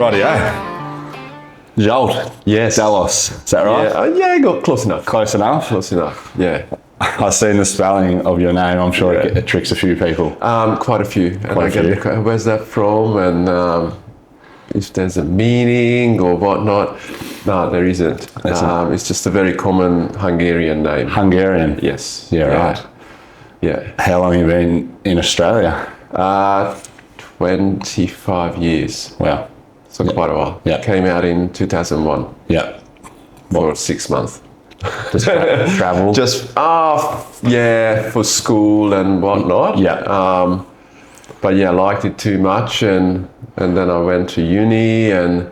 Rightio. Zsolt. Yes. Dallos. Is that right? Yeah, got close enough. Close enough? Close enough, yeah. I've seen the spelling of your name. I'm sure it tricks a few people. Quite a few. Quite a few. Where's that from? And if there's a meaning or whatnot. No, there isn't. It's just a very common Hungarian name. Hungarian? Yes. Yeah, right. Yeah. How long have you been in Australia? 25 years. Wow. So quite a while. Yeah. Came out in 2001. Yeah. For 6 months. Just travel? Just, for school and whatnot. Yeah. But yeah, I liked it too much, and then I went to uni, and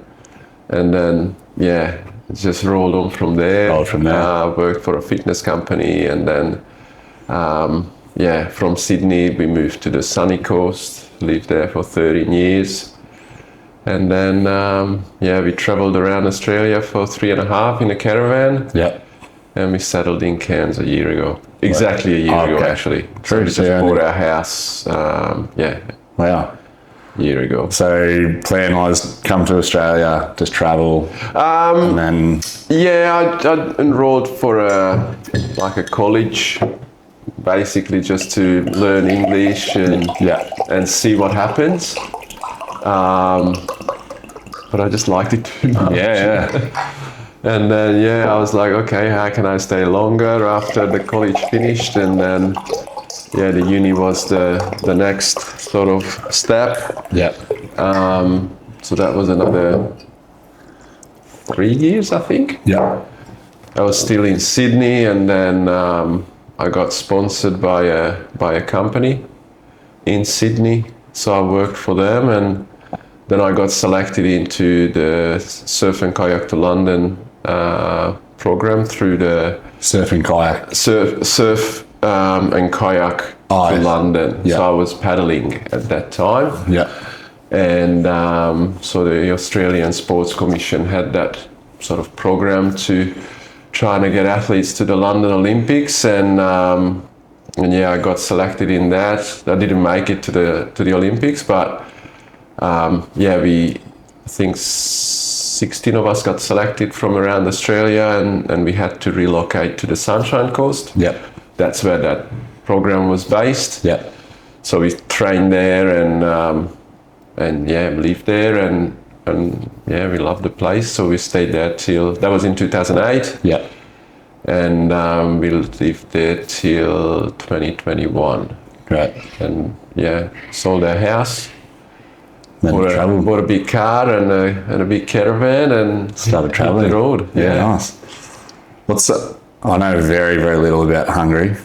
then it just rolled on from there. Worked for a fitness company, and then from Sydney we moved to the sunny coast. Lived there for 13 years, and then we travelled around Australia for 3.5 in a caravan. Yeah. And we settled in Cairns a year ago. Exactly a year ago, actually. True. So we just bought our house, Wow. a year ago. So plan was come to Australia, just travel, and then... Yeah, I enrolled for a college, basically just to learn English and see what happens. But I just liked it too much. Yeah. And then, I was like, okay, how can I stay longer after the college finished? And then, the uni was the next sort of step. Yeah. So that was another 3 years, I think. Yeah. I was still in Sydney, and then I got sponsored by a company in Sydney. So I worked for them, and then I got selected into the Surf and Kayak to London program through the Surf and kayak. Surf and Kayak to London. Yeah. So I was paddling at that time. Yeah. And so the Australian Sports Commission had that sort of program to trying to get athletes to the London Olympics, and I got selected in that. I didn't make it to the Olympics, but I think 16 of us got selected from around Australia, and we had to relocate to the Sunshine Coast. Yeah. That's where that program was based. Yeah. So we trained there and lived there, and we loved the place. So we stayed there till, that was in 2008. Yeah. And we lived there till 2021. Great. And sold our house. Then Bought a big car and a big caravan, and started traveling the road. Yeah, nice. I know very, very little about Hungary.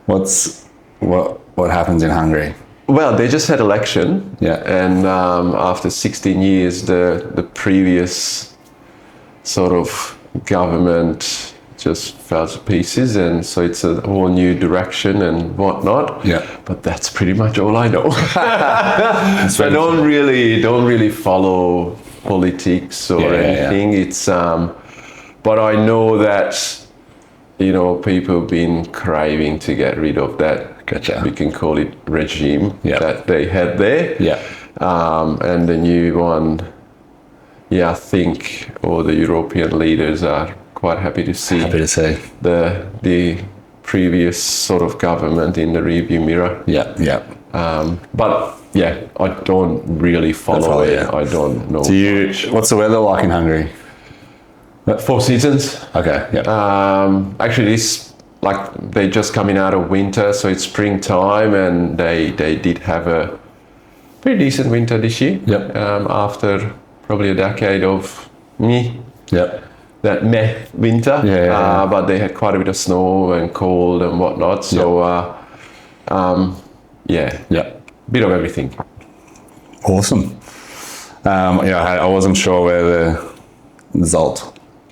What happens in Hungary? Well, they just had election. Yeah. And after 16 years, the previous sort of government just fell to pieces, and so it's a whole new direction and whatnot. Yeah. But that's pretty much all I know. I don't really follow politics or anything. Yeah. It's but I know that people have been craving to get rid of that. Gotcha. We can call it regime that they had there. Yeah. And the new one, I think all the European leaders are quite happy to see the previous sort of government in the rearview mirror. Yeah. But I don't really follow it. Yeah. I don't know. What's the weather like in Hungary? 4 seasons. Okay. Yeah. Actually, they're just coming out of winter, so it's springtime, and they did have a pretty decent winter this year. Yep. After probably a decade of that winter. Yeah. But they had quite a bit of snow and cold and whatnot. So bit of everything. Awesome. I wasn't sure where the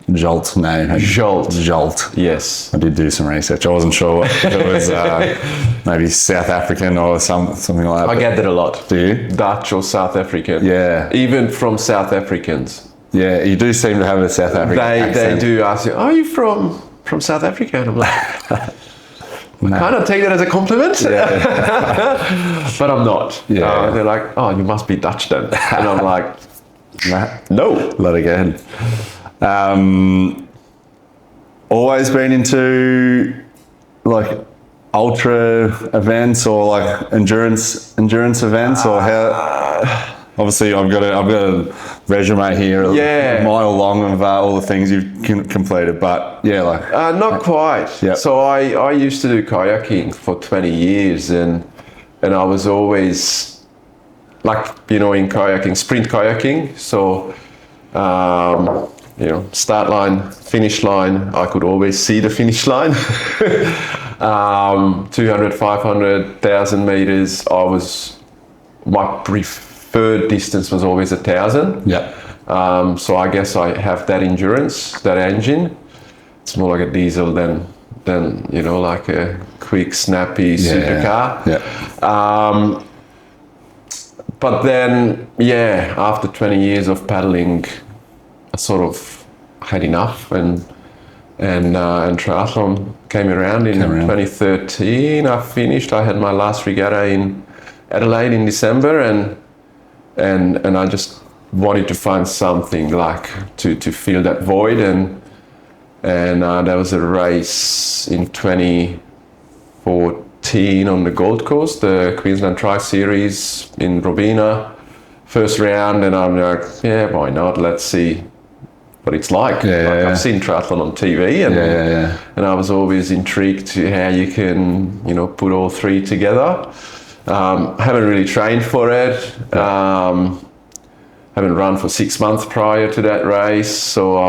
Zsolt name. Zsolt. Yes. I did do some research. I wasn't sure if it was maybe South African or something like that. I get that a lot. Do you? Dutch or South African. Yeah. Even from South Africans. Yeah, you do seem to have a South African accent. They do ask you, are you from South Africa? And I'm like, I kind of take that as a compliment. Yeah. But I'm not. Yeah. They're like, oh, you must be Dutch then. And I'm like, No. Let it go ahead. Always been into like ultra events or like endurance events, or how? Obviously, I've got a resume here, a mile long of all the things you've completed. But yeah, like not quite. Yep. So I used to do kayaking for 20 years, and I was always like, in kayaking, sprint kayaking. So start line, finish line, I could always see the finish line. 200, 500, 1,000 meters, my preferred distance was always 1,000. Yeah. So I guess I have that endurance, that engine. It's more like a diesel than like a quick, snappy supercar. Yeah. But then, after 20 years of paddling, I sort of had enough, and triathlon came around in 2013. I finished. I had my last regatta in Adelaide in December, and I just wanted to find something like to fill that void, and there was a race in 2014 on the Gold Coast, the Queensland Tri Series in Robina, first round, and I'm like, why not? Let's see what it's like. I've seen triathlon on TV, and I was always intrigued to how you can, put all three together. Haven't really trained for it. Haven't run for 6 months prior to that race, so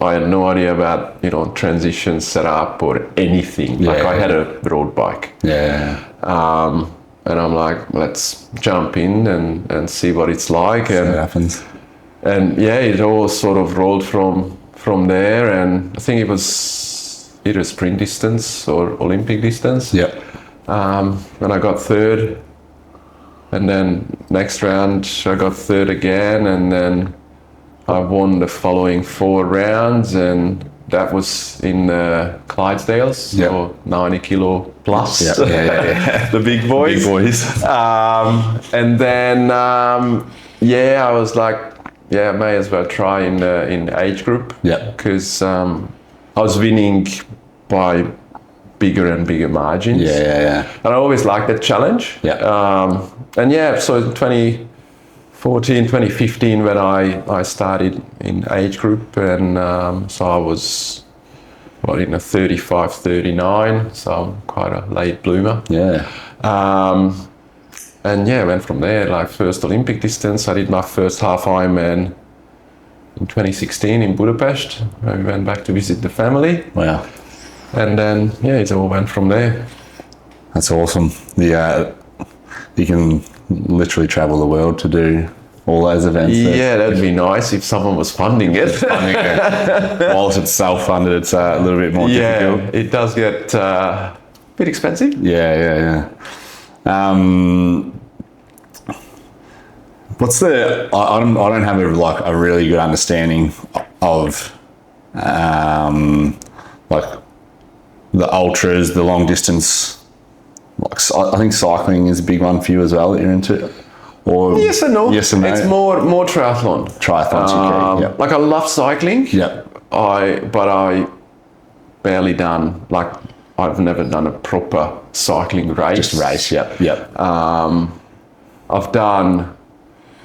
I had no idea about, transition setup or anything. I had a road bike. And I'm like, let's jump in and see what it's like. And it happens. And it all sort of rolled from there, and I think it was either sprint distance or Olympic distance. Yeah. And I got third, and then next round I got third again, and then I won the following 4 rounds, and that was in Clydesdales, so 90 kilo plus, the big boys. Big boys. And then I was like, may as well try in age group. Because I was winning by bigger and bigger margins. And I always liked that challenge. So in 2014, 2015, when I started in age group, and so I was in a 35, 39, so I'm quite a late bloomer. And went from there, like first Olympic distance. I did my first half Ironman in 2016 in Budapest. We went back to visit the family. Wow. And then, it all went from there. That's awesome. You can literally travel the world to do all those events. That'd be nice if someone was funding it. Whilst it's self-funded, it's a little bit more difficult. It does get a bit expensive. What's the? I don't have a really good understanding of like the ultras, the long distance. Like I think cycling is a big one for you as well that you're into. Or yes and no. Yes and no. It's more triathlon. Triathlons. Like I love cycling. But I barely done, like I've never done a proper cycling race. Just race. I've done,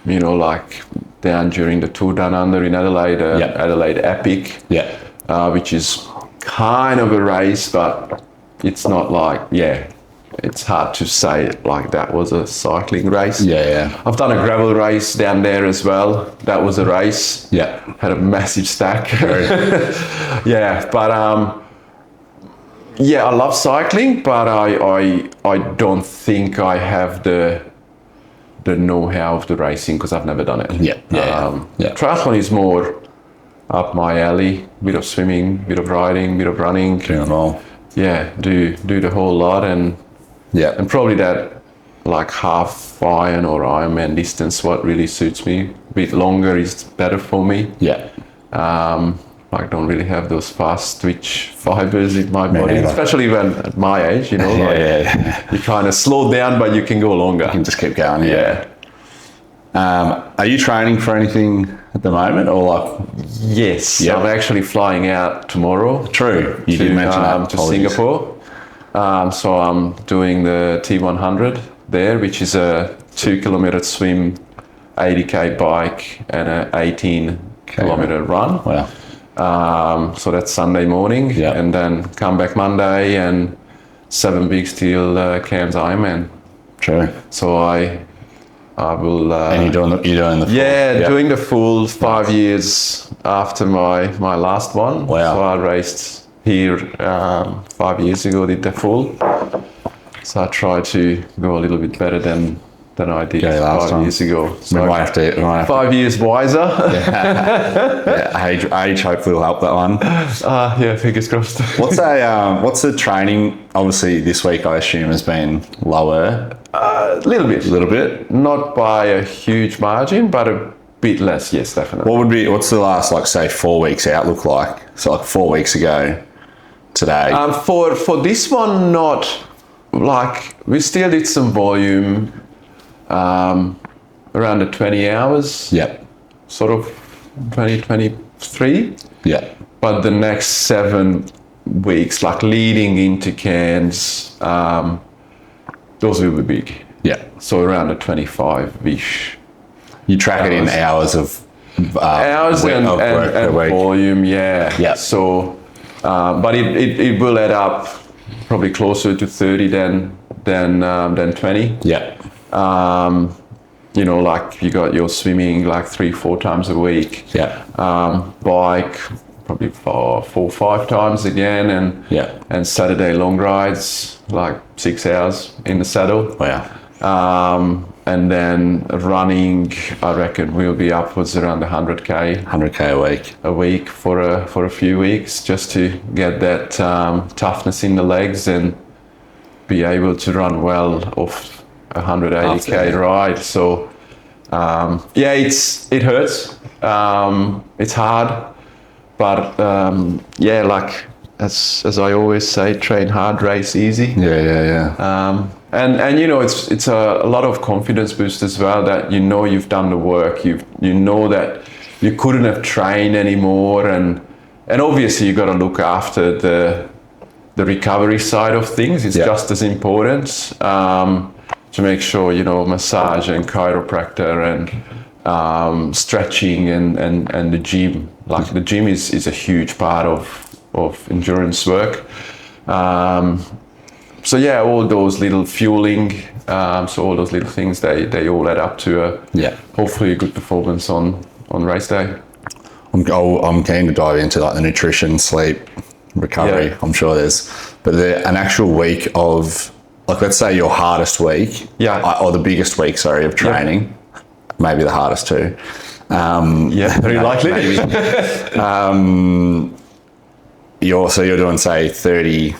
like down during the Tour Down Under in Adelaide, Adelaide Epic, which is kind of a race, but it's not like, it's hard to say like that was a cycling race. I've done a gravel race down there as well. That was a race. Had a massive stack. But I love cycling, but I don't think I have the know-how of the racing because I've never done it. Triathlon is more up my alley. Bit of swimming, bit of riding, bit of running. Doing it all. Do the whole lot, and probably that like half Iron or Ironman distance what really suits me. A bit longer is better for me. I don't really have those fast twitch fibers in my body, especially when at my age, you kind of slow down, but you can go longer. You can just keep going. Are you training for anything at the moment, or like? Yes, Yep. I'm actually flying out tomorrow. True, you did mention that. To Apologies. Singapore. So I'm doing the T100 there, which is a 2-kilometer swim, 80k bike, and a 18-kilometer run. Wow. So that's Sunday morning, Yep. and then come back Monday and 7 weeks till Cairns Ironman. True. So I will. And you're doing the full, Yeah, yep. doing the full 5 years after my last one. Wow. So I raced here 5 years ago, did the full. So I try to go a little bit better than I did Okay, last 5 time. years ago. We So might have to. 5 years wiser. Yeah, age hopefully will help that one. Yeah, fingers crossed. What's the training? Obviously, this week I assume has been lower. A little bit. A little bit. Not by a huge margin, but a bit less, yes, definitely. What's the last, like, say, 4 weeks out look like? So like 4 weeks ago today. For this one, not like we still did some volume around the 20 hours, Yep. sort of 2023. Yep. But the next 7 weeks, like leading into Cairns, those will be big. Yep. So around the 25-ish You track it in hours of hours work per and week. volume, yeah. Yeah. So, but it will add up probably closer to 30 than 20. Yep. You know, like you got your swimming like 3-4 times a week. Yeah. Bike probably 4-5 times again, Yeah. and Saturday long rides like 6 hours in the saddle. Wow. And then running, I reckon we'll be upwards around 100k 100k a week. for a few weeks, just to get that toughness in the legs and be able to run well off a 180k After. ride. So yeah, it hurts. It's hard, but yeah, like as I always say, train hard, race easy. Yeah. And you know, it's a lot of confidence boost as well, that you know you've done the work, you know that you couldn't have trained anymore, and obviously you got to look after the recovery side of things. It's Yeah. just as important to make sure, you know, massage and chiropractor and stretching and the gym. Like the gym is a huge part of endurance work. So yeah, all those little fueling, so all those little things, they all add up to hopefully a good performance on race day. I'm keen to dive into like the nutrition, sleep, recovery. Yeah. I'm sure but an actual week of, like, let's say your hardest week, or the biggest week, sorry, of training, maybe the hardest too. Yeah, very likely. Maybe. You're doing, say, 30.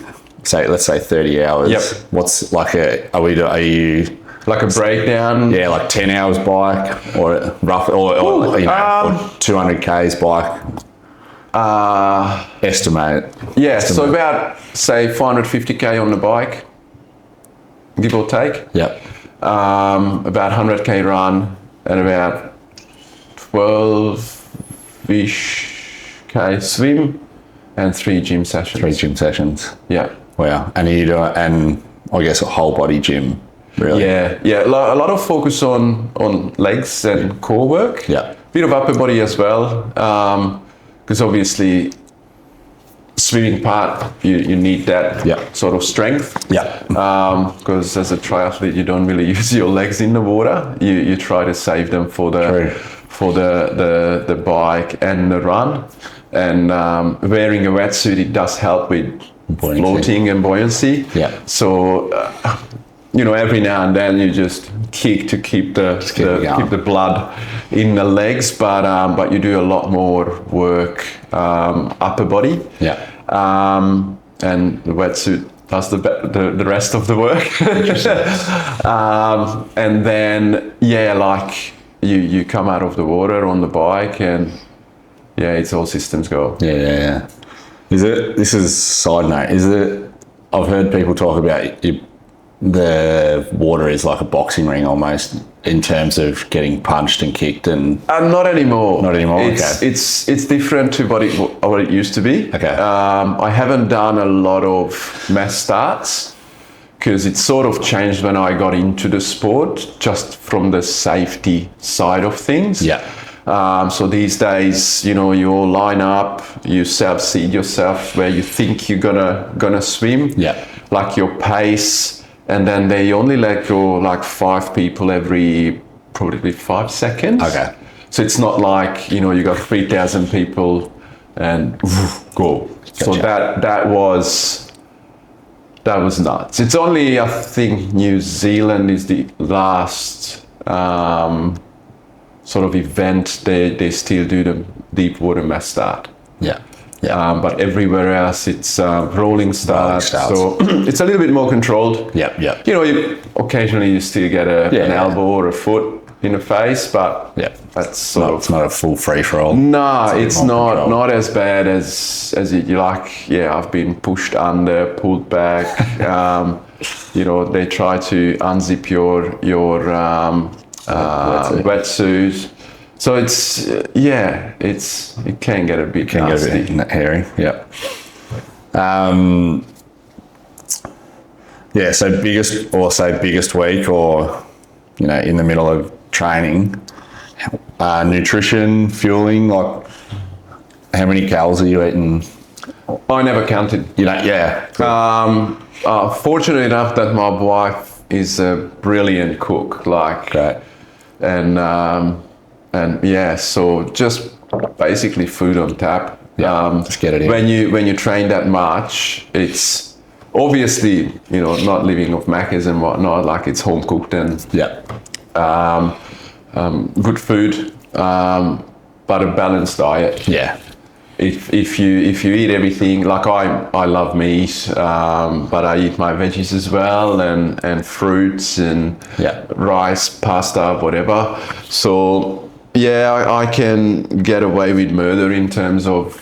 Let's say 30 hours. Yep. What's like are you like a breakdown? Yeah, like 10 hours bike or roughly, or you know, or 200 k's bike. Estimate. Yeah, so about say 450k on the bike, give or take. Yep. About 100k run and about 12-ish k swim and 3 gym sessions. 3 gym sessions. Yeah. Wow. And you do, and I guess a whole body gym, really. Yeah. A lot of focus on legs and core work. Yeah. Bit of upper body as well, because obviously swimming part you need that sort of strength. Yeah. Because as a triathlete you don't really use your legs in the water. You try to save them for the bike and the run. And wearing a wetsuit, it does help with buoyancy. Floating and buoyancy. Yeah. So, you know, every now and then you just kick to keep the blood in the legs, but you do a lot more work upper body. Yeah. And the wetsuit does the rest of the work. And then like you come out of the water on the bike and it's all systems go. Yeah. This is side note, I've heard people talk about the water is like a boxing ring almost in terms of getting punched and kicked and... Not anymore. Not anymore, It's different to what it used to be. Okay. I haven't done a lot of mass starts because it sort of changed when I got into the sport, just from the safety side of things. Yeah. So these days, you all line up, you self-seed yourself where you think you're gonna swim, like your pace, and then they only let go like 5 people every probably 5 seconds. Okay. So it's not like, you got 3,000 people and go. Gotcha. So that was nuts. It's only, I think, New Zealand is the last sort of event they still do the deep water mass start. Yeah. But everywhere else it's rolling start. starts. So it's a little bit more controlled. Yeah. Occasionally you still get an elbow or a foot in the face, but that's it's not a full free for all. No, it's not as bad as you like. Yeah, I've been pushed under, pulled back. They try to unzip your wetsuit. So it can get a bit nasty. Get a bit hairy. Yeah. So biggest week, or in the middle of training, nutrition, fueling, like how many calories are you eating? I never counted. Fortunate enough that my wife is a brilliant cook. Great. So just basically food on tap. Just get it in. When you train that much, it's obviously not living off Macca's and whatnot. Like, it's home cooked and good food, but a balanced diet. Yeah. If you eat everything, like I love meat, but I eat my veggies as well, and fruits and rice, pasta, whatever. So I can get away with murder in terms of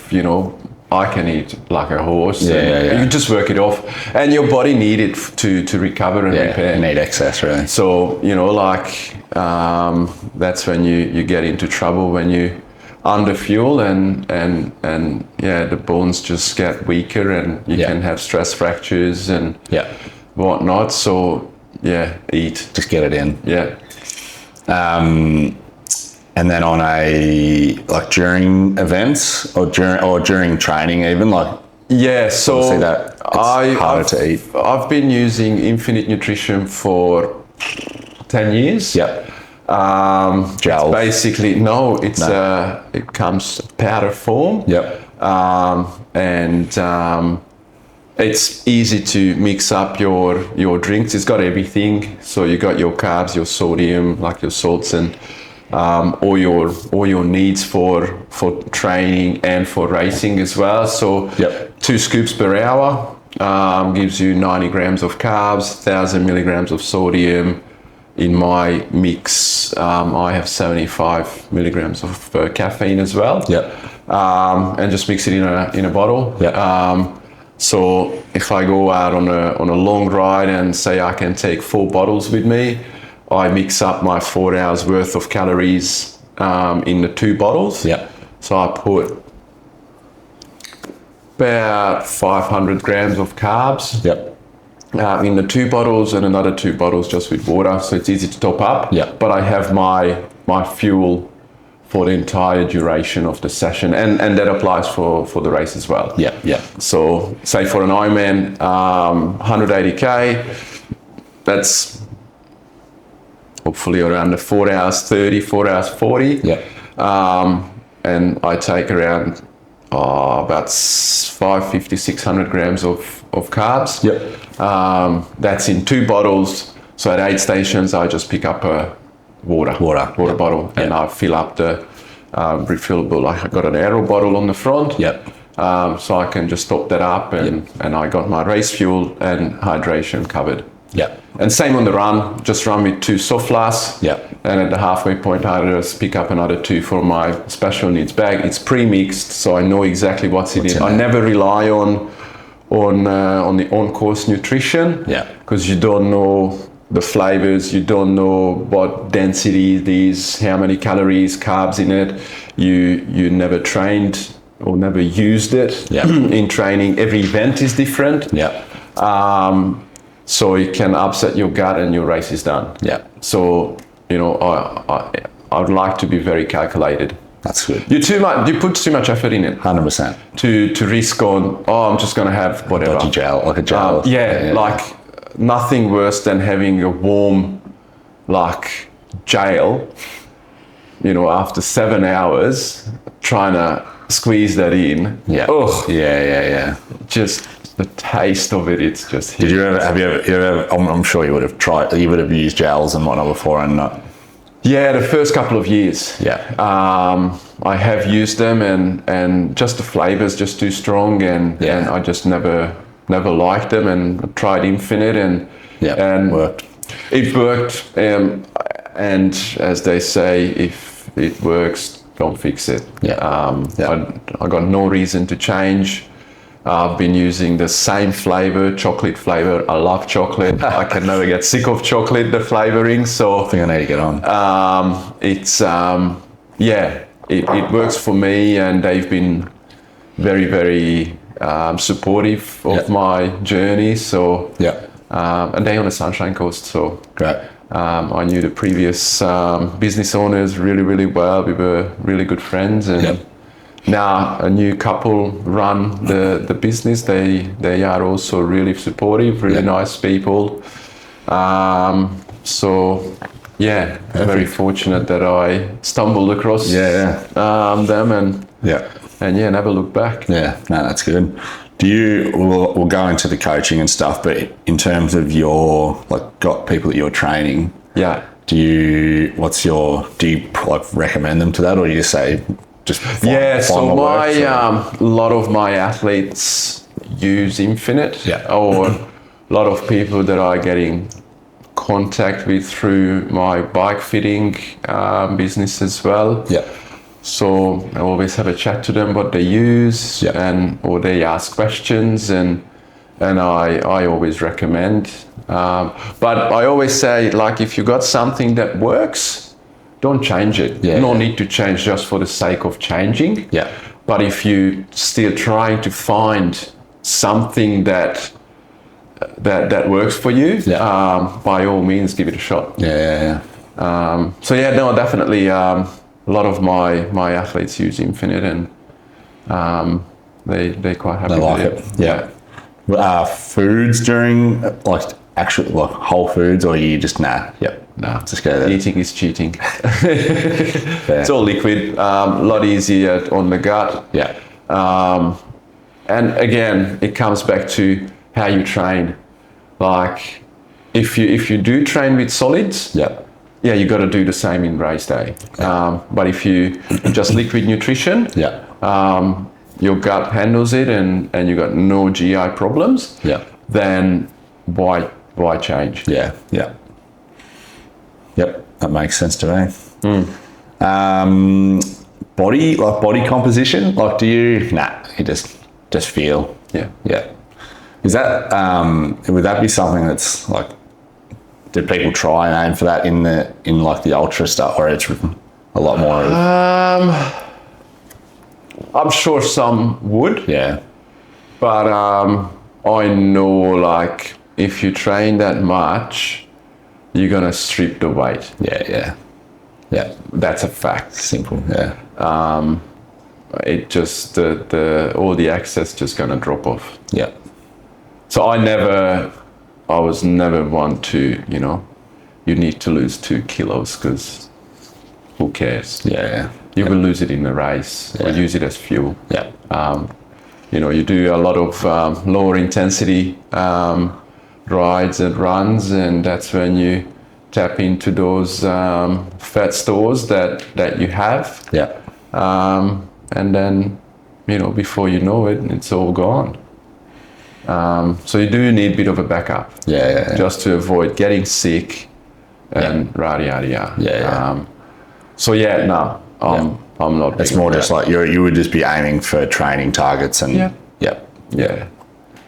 I can eat like a horse. You just work it off, and your body need it to recover and repair. You need excess, really. So that's when you get into trouble, when you under fuel and the bones just get weaker, and you can have stress fractures and whatnot. So eat, just get it in. And then on during events or during training, even so that it's harder to eat. I've been using Infinite Nutrition for 10 years. Gel. Basically, it comes powder form. It's easy to mix up your drinks. It's got everything. So you got your carbs, your sodium, like your salts, and all your needs for training and for racing as well. So 2 scoops per hour gives you 90 grams of carbs, 1,000 milligrams of sodium. In my mix, I have 75 milligrams of caffeine as well. And just mix it in a bottle. So if I go out on a long ride and say I can take 4 bottles with me, I mix up my 4 hours worth of calories in the 2 bottles. So I put about 500 grams of carbs. In the 2 bottles, and another 2 bottles just with water, so it's easy to top up. But I have my fuel for the entire duration of the session, and that applies for the race as well. So say for an Ironman, 180k, that's hopefully around the 4 hours 30, 4 hours 40. And I take around about 550, 600 grams of carbs. That's in 2 bottles. So at 8 stations, I just pick up a water bottle, and I fill up the refillable. I got an aero bottle on the front. So I can just top that up, and I got my race fuel and hydration covered. And same on the run, just run with 2 soft flasks. And at the halfway point, I just pick up another 2 for my special needs bag. It's pre-mixed, so I know exactly what's in it. I never rely on on the on-course nutrition. Yeah. Because you don't know the flavors, you don't know what density it is, how many calories, carbs in it. You never trained or never used it in training. Every event is different. Yeah. So it can upset your gut and your race is done. Yeah. So, I would like to be very calculated. That's good. You put too much effort in it. 100%. To risk on, I'm just going to have whatever. Like a gel. Like nothing worse than having a warm, gel, after 7 hours, trying to squeeze that in. Yeah. Ugh. Yeah. Just the taste of it, it's just... Did you ever, have you ever, I'm sure you would have used gels and whatnot before and not... Yeah, the first couple of years. Yeah. I have used them and just the flavors just too strong and I just never liked them and tried Infinite and worked. It worked. And as they say, if it works, don't fix it. Yeah. I got no reason to change. I've been using the same flavor, chocolate flavor. I love chocolate. I can never get sick of chocolate, the flavoring. So I think I need to get on. It works for me, and they've been very, very supportive of my journey. So and they on the Sunshine Coast. So great. I knew the previous business owners really, really well. We were really good friends, and now a new couple run the business. They are also really supportive, really nice people. Very fortunate that I stumbled across them and never looked back. Yeah, no, that's good. We'll go into the coaching and stuff, but in terms of your got people that you're training, do you recommend them to that, or you just say so a lot of my athletes use Infinite, or a lot of people that are getting contact with through my bike fitting business as well. So I always have a chat to them what they use or they ask questions and I always recommend. But I always say, if you got something that works, don't change it. No need to change just for the sake of changing. But if you still trying to find something that works for you, by all means, give it a shot. Definitely. A lot of my athletes use Infinite, and they're quite happy. They like it. Foods during actual whole foods, or you just just go there. Eating is cheating. It's all liquid. A lot easier on the gut. And again, it comes back to how you train. If you do train with solids, you got to do the same in race day. But if you just liquid nutrition, your gut handles it and you got no GI problems, then why change? That makes sense to me. Body composition, do you just feel? Is that would that be something that's did people try and aim for that in the ultra stuff, or it's a lot more I'm sure some would, but I know if you train that much, you're gonna strip the weight. That's a fact. Simple. It just the all the excess just gonna drop off. So I was never one to, you need to lose 2 kilos because who cares? You will lose it in the race or use it as fuel. You do a lot of lower intensity rides and runs, and that's when you tap into those fat stores that you have. And then, before you know it, it's all gone. So you do need a bit of a backup, just to avoid getting sick and yada. I'm not. It's more just you would just be aiming for training targets and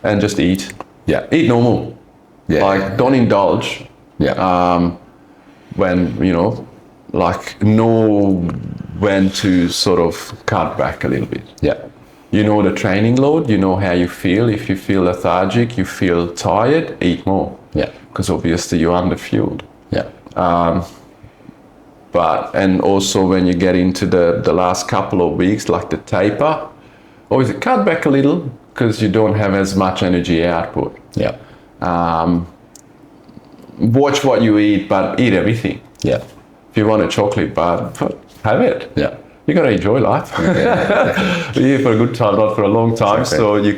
and just eat. Yeah. Eat normal. Yeah. Like, don't indulge. Yeah. When, like, know when to sort of cut back a little bit. Yeah. You know the training load, you know how you feel. If you feel lethargic, you feel tired, eat more. Yeah. Because obviously you're underfueled. Yeah. And also when you get into the last couple of weeks, like the taper, always cut back a little because you don't have as much energy output. Yeah. Watch what you eat, but eat everything. Yeah. If you want a chocolate bar, have it. Yeah. You got to enjoy life. You're here for a good time, not for a long time. Exactly. So you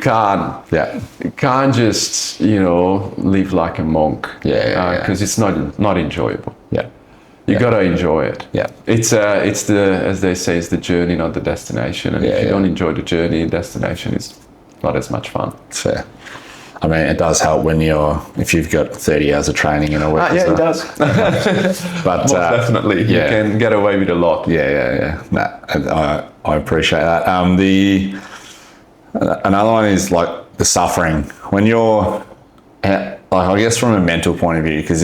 can't just live like a monk. Because it's not enjoyable. Yeah. You got to enjoy it. Yeah. It's as they say, it's the journey, not the destination. And if you don't enjoy the journey, destination is not as much fun. It's fair. I mean, it does help if you've got 30 hours of training in a week. It does. But most definitely, you can get away with a lot. Yeah. Nah, I appreciate that. Another one is like the suffering when you're, like, I guess from a mental point of view, because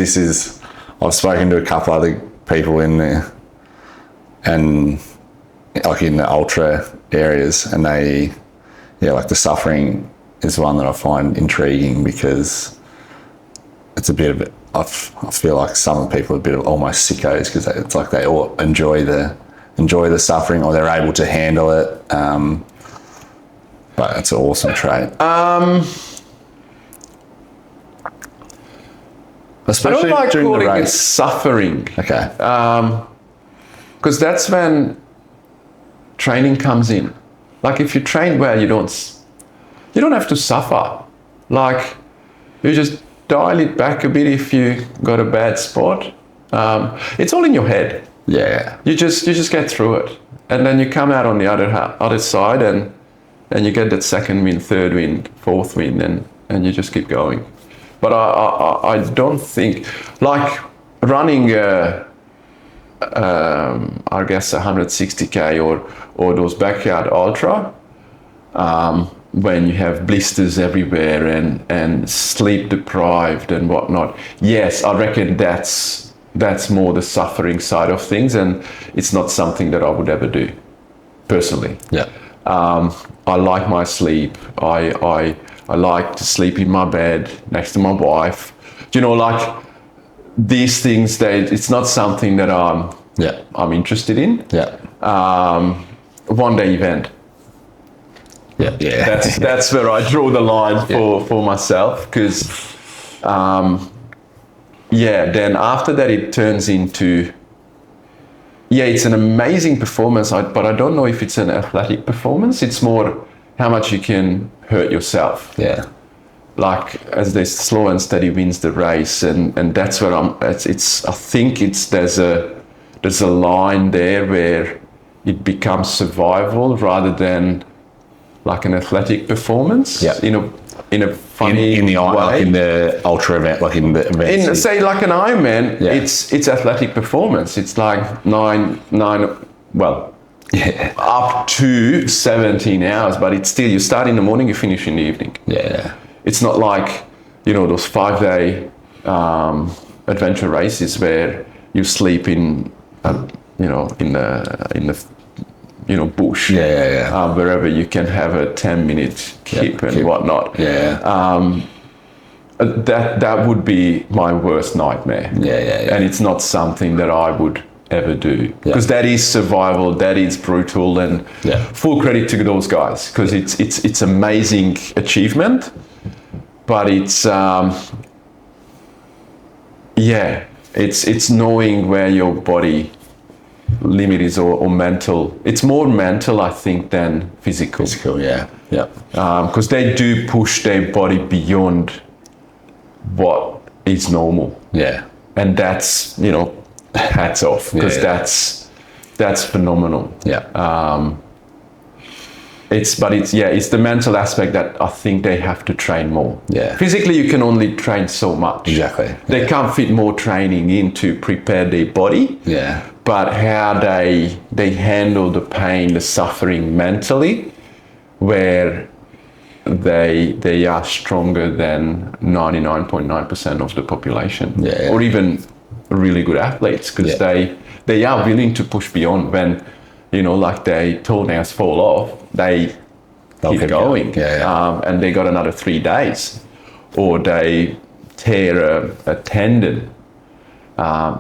I've spoken to a couple other people in there, and like in the ultra areas, and like the suffering is one that I find intriguing, because it's a bit of it. I feel like some of the people are a bit of almost sickos, because it's like they all enjoy the suffering, or they're able to handle it. But it's an awesome trait. Especially I don't like during the calling it race. suffering. Okay. Because that's when training comes in. Like, if you train well, you don't have to suffer. Like, you just dial it back a bit if you got a bad spot. It's all in your head. Yeah. You just get through it, and then you come out on the other side, and you get that second win, third win, fourth win, and you just keep going. But I don't think, like, running I guess 160k or those backyard ultra, when you have blisters everywhere and sleep deprived and whatnot. Yes, I reckon that's more the suffering side of things, and it's not something that I would ever do personally. Yeah. I like my sleep. I like to sleep in my bed next to my wife. Like, these things, it's not something that I'm interested in. Yeah. One day event. Yeah. That's where I draw the line for myself, because then after that it turns into, it's an amazing performance, but I don't know if it's an athletic performance. It's more how much you can hurt yourself. Yeah. Like, as they slow and steady wins the race, and that's where I think there's a line there where it becomes survival rather than like an athletic performance. Yeah. In a funny in the way. like in the ultra event, like in the event. Say like an Ironman, it's athletic performance. It's like nine up to 17 hours, but it's still, you start in the morning, you finish in the evening. Yeah. It's not like, those 5-day adventure races where you sleep in the bush. Yeah. Wherever you can have a 10-minute keep and whatnot. Yeah. That would be my worst nightmare. Yeah. And it's not something that I would ever do, because that is survival, that is brutal, and full credit to those guys, because it's amazing achievement, but it's it's knowing where your body limit is, or mental. It's more mental, I think, than physical. Yeah. Because they do push their body beyond what is normal. Yeah. And that's, hats off, because that's phenomenal. Yeah. It's the mental aspect that I think they have to train more. Yeah. Physically, you can only train so much. Exactly. They can't fit more training in to prepare their body. Yeah. But how they handle the pain, the suffering mentally, where they are stronger than 99.9% of the population, or even really good athletes, because they are willing to push beyond when, like their toenails fall off, they'll keep going. And they got another 3 days, or they tear a tendon,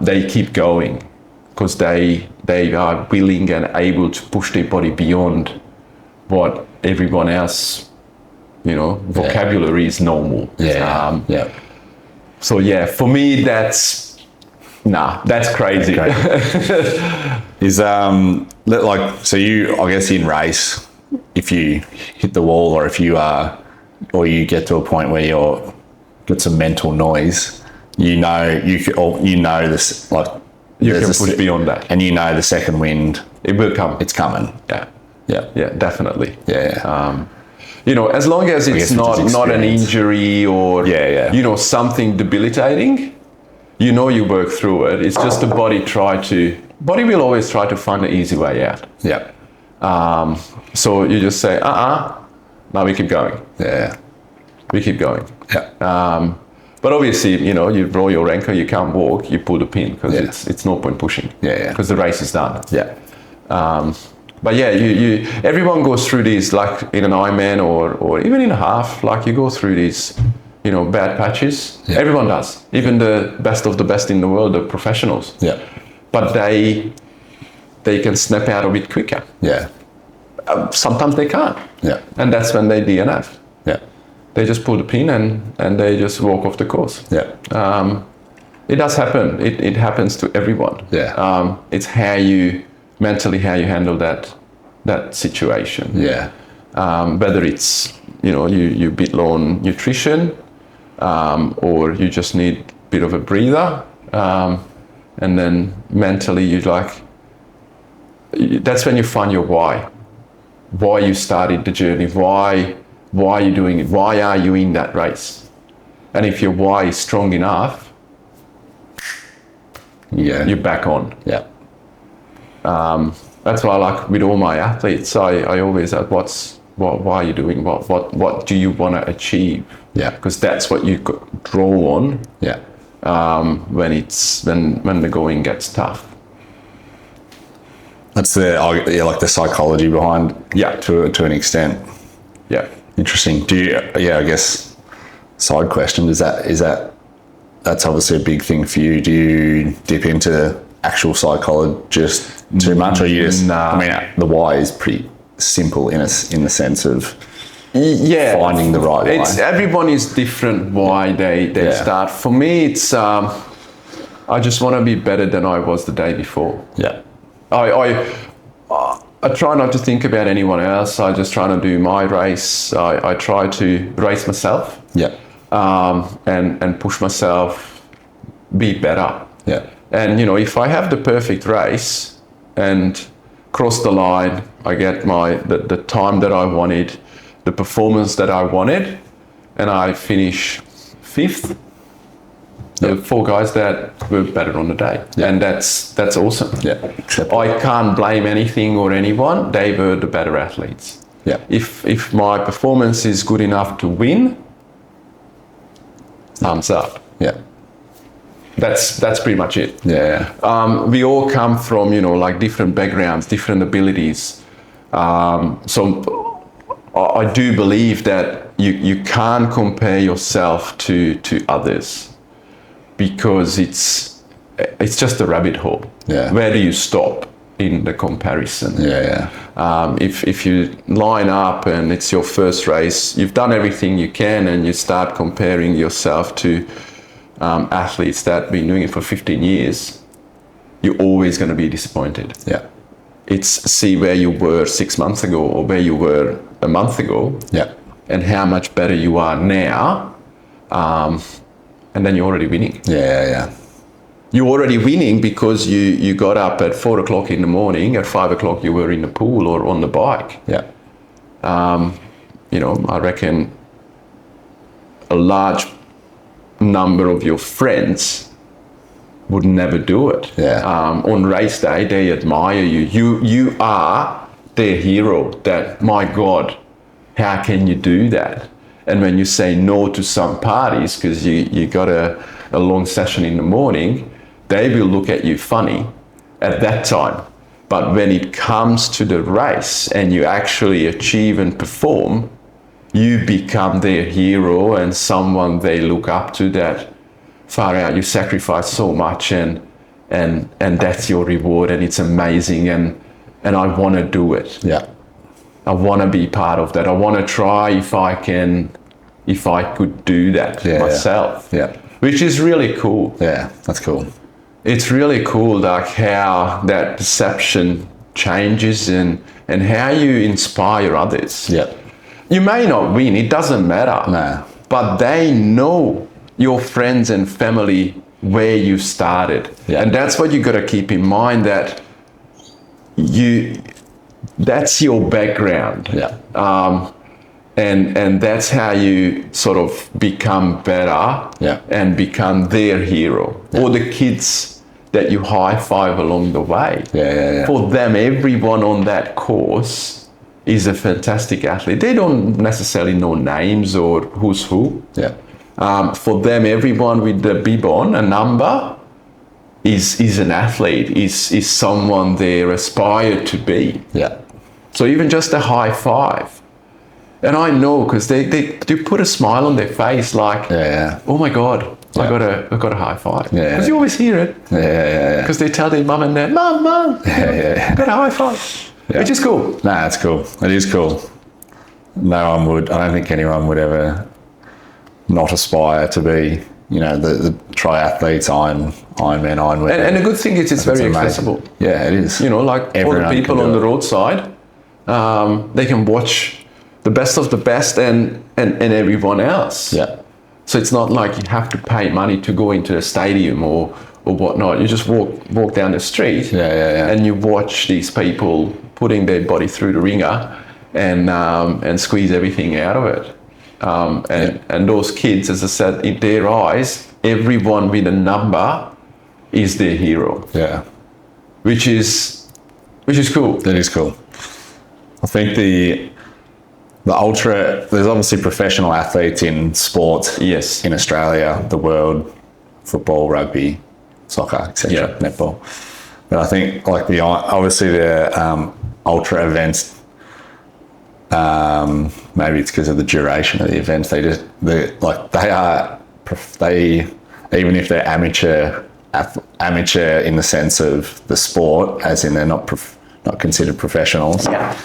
they keep going because they are willing and able to push their body beyond what everyone else, vocabulary is normal. So for me, that's crazy. Is so you, I guess, in race, if you hit the wall, or if you get to a point where you're got some mental noise, this, like you can push beyond that, and the second wind, it will come. It's coming. Yeah, definitely. As long as it's not an injury or something debilitating, you work through it. It's just the body will always try to find an easy way out. So you just say, now we keep going. We keep going. But obviously, you roll your ankle, you can't walk, you pull the pin, because it's no point pushing. Because the race is done. But everyone goes through these, like in an Ironman or even in a half, like you go through these, bad patches. Everyone does. Even the best of the best in the world, the professionals. But they can snap out of it quicker. Sometimes they can't. And that's when they DNF. They just pull the pin and they just walk off the course. It does happen. It happens to everyone. It's mentally how you handle that situation. Whether it's you bit low on nutrition, or you just need a bit of a breather, and then mentally that's when you find your why you started the journey, why are you doing it, why are you in that race. And if your why is strong enough, you're back on. That's why, like with all my athletes, I always ask, why are you doing, what do you want to achieve? Because that's what you draw on when the going gets tough. That's the psychology behind to an extent. Interesting. Do you, I guess, side question, is that that's obviously a big thing for you. Do you dip into actual psychologist too much, or you just, I mean, the why is pretty simple in the sense of finding the right why. Everyone is different why they start. For me, it's I just want to be better than I was the day before. I try not to think about anyone else. I just try to do my race. I try to race myself. And push myself, be better. And if I have the perfect race and cross the line, I get the time that I wanted, the performance that I wanted, and I finish 5th. There were 4 guys that were better on the day, and that's awesome. I can't blame anything or anyone. They were the better athletes. If my performance is good enough to win, thumbs up. That's pretty much it. We all come from like different backgrounds, different abilities. So I do believe that you can't compare yourself to others, because it's just a rabbit hole. Where do you stop in the comparison? If you line up and it's your first race, you've done everything you can, and you start comparing yourself to athletes that have been doing it for 15 years, you're always going to be disappointed. It's see where you were 6 months ago or where you were a month ago, and how much better you are now, and then you're already winning. You're already winning because you got up at 4 o'clock in the morning. At 5 o'clock you were in the pool or on the bike. I reckon a large number of your friends would never do it. On race day, they admire you. You are their hero. That, my God, how can you do that? And when you say no to some parties because you got a long session in the morning, they will look at you funny at that time. But when it comes to the race and you actually achieve and perform, you become their hero and someone they look up to, that far out, you sacrifice so much and that's your reward, and it's amazing, and I want to do it. Yeah. I want to be part of that. I want to try if I could do that myself. Yeah. Which is really cool. Yeah, that's cool. It's really cool, like how that perception changes and how you inspire others. Yeah. You may not win, it doesn't matter. No. But they know your friends and family where you started. Yeah. And that's what you got to keep in mind, that that's your background. Yeah. And that's how you sort of become better and become their hero. Yeah. Or the kids that you high five along the way. Yeah. For them, everyone on that course is a fantastic athlete. They don't necessarily know names or who's who. Yeah. For them, everyone with the bib on, a number, is an athlete, is someone they aspire to be. Yeah. So even just a high five. And I know, because they put a smile on their face, like, oh my God, I got a high five. Because you always hear it. Yeah. Because they tell their mum and dad, Mum, got a high five. Yeah. Which is cool. Nah, it's cool. It is cool. No one would, I don't think anyone would ever not aspire to be, the triathletes, Ironman. And the good thing is it's very accessible. Yeah, it is. Like everyone all the people on the roadside, they can watch the best of the best and everyone else. Yeah. So it's not like you have to pay money to go into a stadium or whatnot. You just walk down the street and you watch these people putting their body through the ringer and squeeze everything out of it. And those kids, as I said, in their eyes, everyone with a number is their hero. Yeah. Which is cool. That is cool. I think the ultra, there's obviously professional athletes in sport. Yes. In Australia, the world, football, rugby, soccer, etc., netball. But I think like obviously the ultra events, maybe it's because of the duration of the events, they even if they're amateur in the sense of the sport, as in they're not considered professionals. Yeah.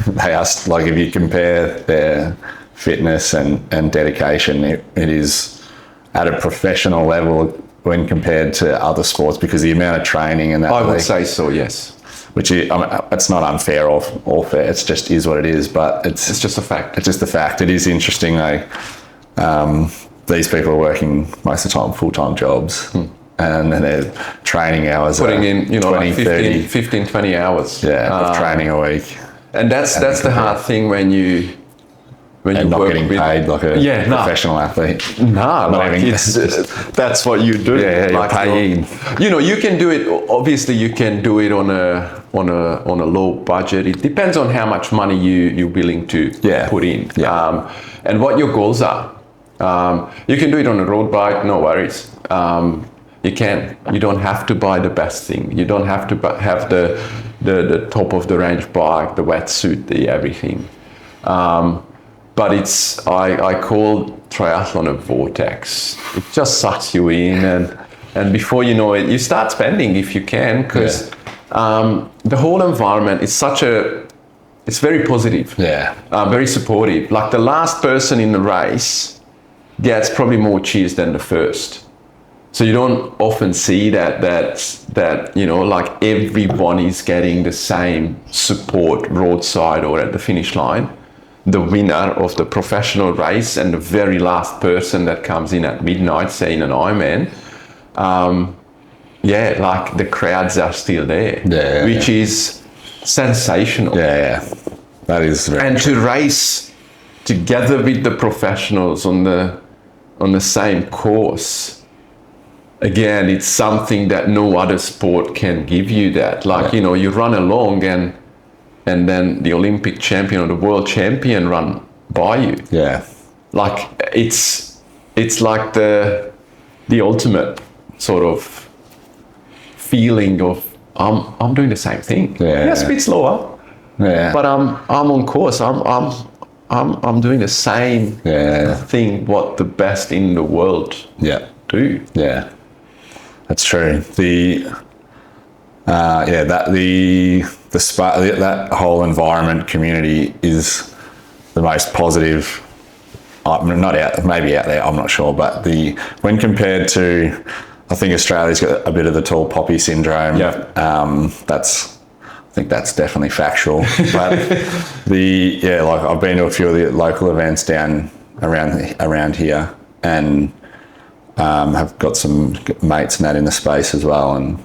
They are, like, if you compare their fitness and dedication, it is at a professional level when compared to other sports, because the amount of training and that. I would say so, yes. Which is, it's not unfair or fair. It's just is what it is. But it's just a fact. It's just a fact. It is interesting though. These people are working most of the time full-time jobs, and their training hours putting in 20, like 15, 30, 20 hours. Of training a week. And that's the hard thing when you not work getting paid like a professional athlete. That's what you do. You're paying. You can do it. Obviously, you can do it on a low budget. It depends on how much money you're willing to put in, and what your goals are. You can do it on a road bike, no worries. You can. You don't have to buy the best thing. You don't have to have the top of the range bike, the wetsuit, the everything. But I call triathlon a vortex. It just sucks you in, and before you know it, you start spending if you can, because the whole environment is it's very positive, very supportive. Like the last person in the race gets probably more cheers than the first. So you don't often see that like everyone is getting the same support roadside or at the finish line. The winner of the professional race and the very last person that comes in at midnight, say in an Ironman, like the crowds are still there, which is sensational. That is. And to race together with the professionals on the same course. Again, it's something that no other sport can give you that. Like, you run along and and then the Olympic champion or the world champion run by you. Yeah. Like it's like the ultimate sort of feeling of I'm doing the same thing. Yeah. Yes, a bit slower. Yeah. But I'm on course. I'm doing the same thing what the best in the world do. Yeah. That's true. That whole environment community is the most positive. Not out, maybe out there, I'm not sure, but when compared to, I think Australia's got a bit of the tall poppy syndrome. Yeah. I think that's definitely factual. But like I've been to a few of the local events down around here, and have got some mates and that in the space as well, and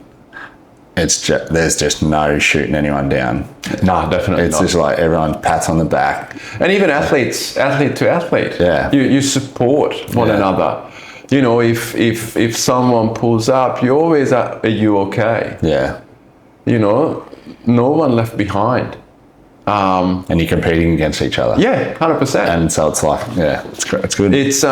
there's just no shooting anyone down. No, definitely it's not. just like everyone pats on the back. And even athlete to athlete. Yeah. You support one another. You know, if someone pulls up, you always are you okay? Yeah. You know, no one left behind. And you're competing against each other. Yeah, 100%. And so it's like, it's good. It's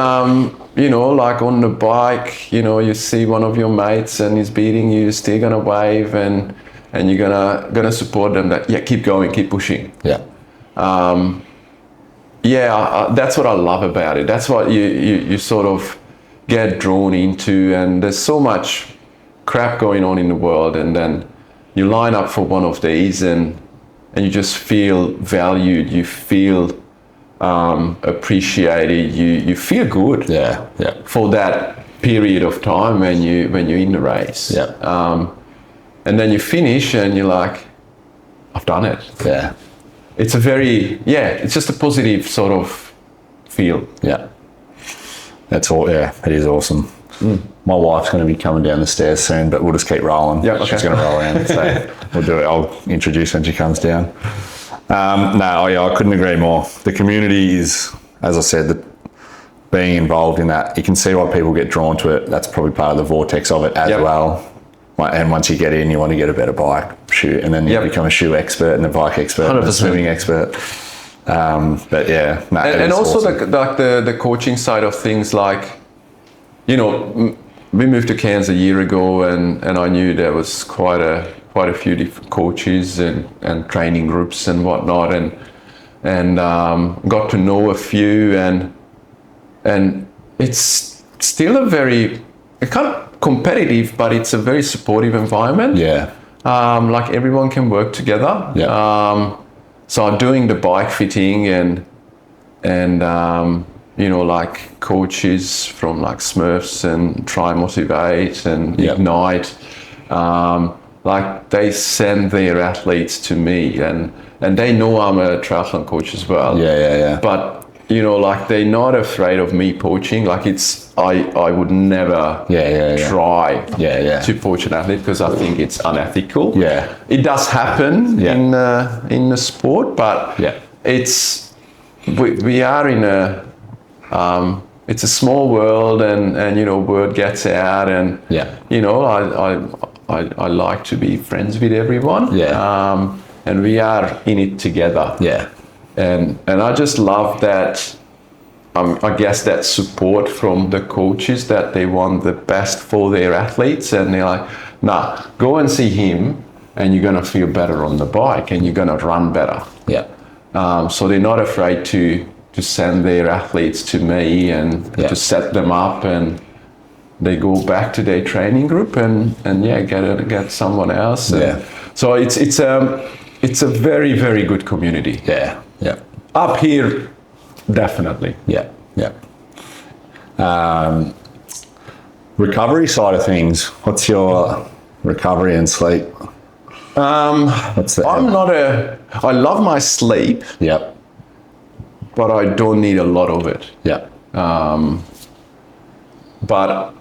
you know, like on the bike, you know, you see one of your mates and he's beating you, you're still gonna wave and you're gonna support them. That keep going, keep pushing. Yeah. That's what I love about it. That's what you sort of get drawn into, and there's so much crap going on in the world, and then you line up for one of these and you just feel valued, you feel appreciated, you feel good for that period of time when you're in the race. And then you finish and you're like, I've done it. It's it's just a positive sort of feel. That's all. It is awesome. My wife's going to be coming down the stairs soon, but we'll just keep rolling. She's going to roll around, so we'll do it. I'll introduce when she comes down. I couldn't agree more. The community is, as I said, being involved in that, you can see why people get drawn to it. That's probably part of the vortex of it as well. And once you get in, you want to get a better bike, shoe, and then you become a shoe expert and a bike expert 100%. and a swimming expert. And also awesome. the coaching side of things, like, you know, we moved to Cairns a year ago, and I knew there was quite a few different coaches and training groups and whatnot, and got to know a few, and it's still a very kind of competitive, but it's a very supportive environment. Like everyone can work together. So I'm doing the bike fitting and you know, like coaches from like Smurfs and Try Motivate and Ignite, like they send their athletes to me, and they know I'm a triathlon coach as well. But you know, like they're not afraid of me poaching. Like I would never try to poach an athlete because I think it's unethical. It does happen in the sport, but we are in a it's a small world, and you know, word gets out, and you know, I like to be friends with everyone, and we are in it together, and I just love that. I guess that support from the coaches, that they want the best for their athletes, and they're like, nah, go and see him and you're gonna feel better on the bike and you're gonna run better. So they're not afraid to send their athletes to me and to set them up, and they go back to their training group and get someone else. So it's a very, very good community. Up here, definitely. Recovery side of things. What's your recovery and sleep? I love my sleep. But I don't need a lot of it. But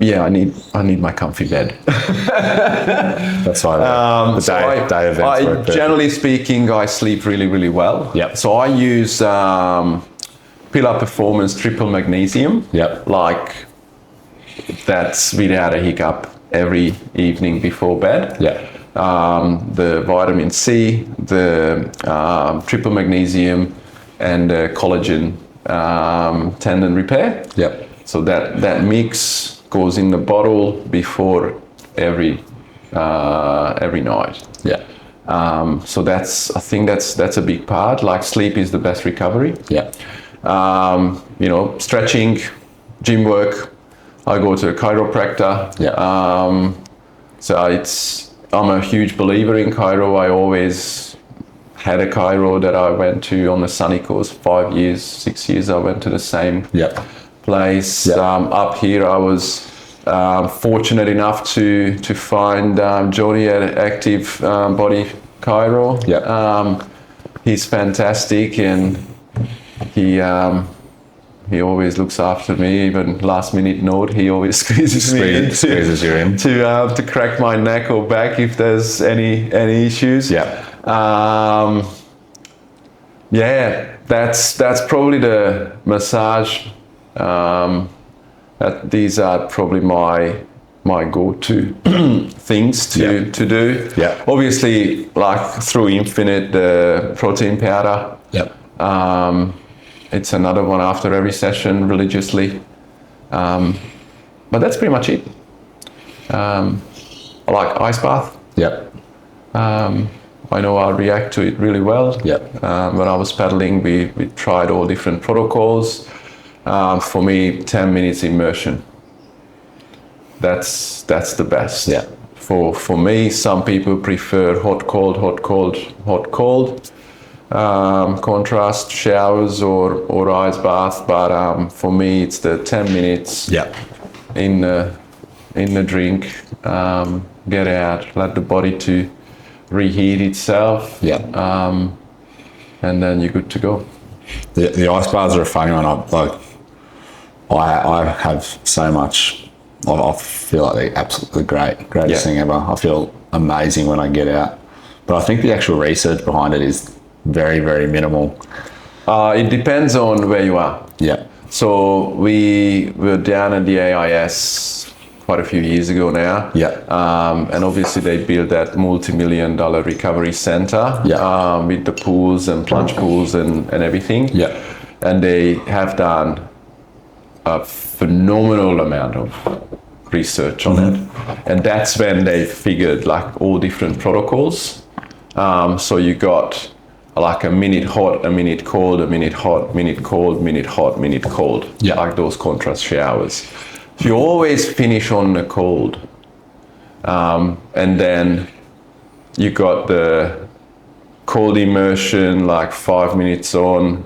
I need my comfy bed. That's why the day events work perfect. Generally speaking, I sleep really, really well. So I use Pillar Performance Triple Magnesium. Like that's without a hiccup every evening before bed. the vitamin C, the triple magnesium, and the collagen tendon repair. Yep. So that mix goes in the bottle before every night. Yeah. So I think that's a big part. Like sleep is the best recovery. Yeah. Stretching, gym work. I go to a chiropractor. Yeah. So I'm a huge believer in chiro. I always had a chiro that I went to on the sunny coast. 5 years, 6 years I went to the same place. Up here I was fortunate enough to find Johnny at Active Body Chiro. He's fantastic, and he always looks after me. Even last minute note, he always squeezes me in to crack my neck or back if there's any issues. That's probably the massage. These are probably my go-to things to do. Obviously, like through Infinite, the protein powder. It's another one after every session religiously. But that's pretty much it. I like ice bath. I know I'll react to it really well. When I was paddling, we tried all different protocols. For me, 10 minutes immersion. That's the best. For me, some people prefer hot, cold, hot, cold, hot, cold. Contrast showers or ice bath, but for me it's the 10 minutes in the drink, get out, let the body to reheat itself, and then you're good to go. The ice baths are a funny one. I have so much. I feel like they're absolutely greatest thing ever. I feel amazing when I get out, but I think the actual research behind it is very, very minimal. It depends on where you are. So we were down at the AIS quite a few years ago now. And obviously they built that multi-million-dollar recovery center with the pools and plunge pools and everything. And they have done a phenomenal amount of research on it. And that's when they figured like all different protocols. So you got like a minute hot, a minute cold, a minute hot, minute cold, minute hot, minute cold, like those contrast showers. So you always finish on the cold, and then you got the cold immersion, like 5 minutes on,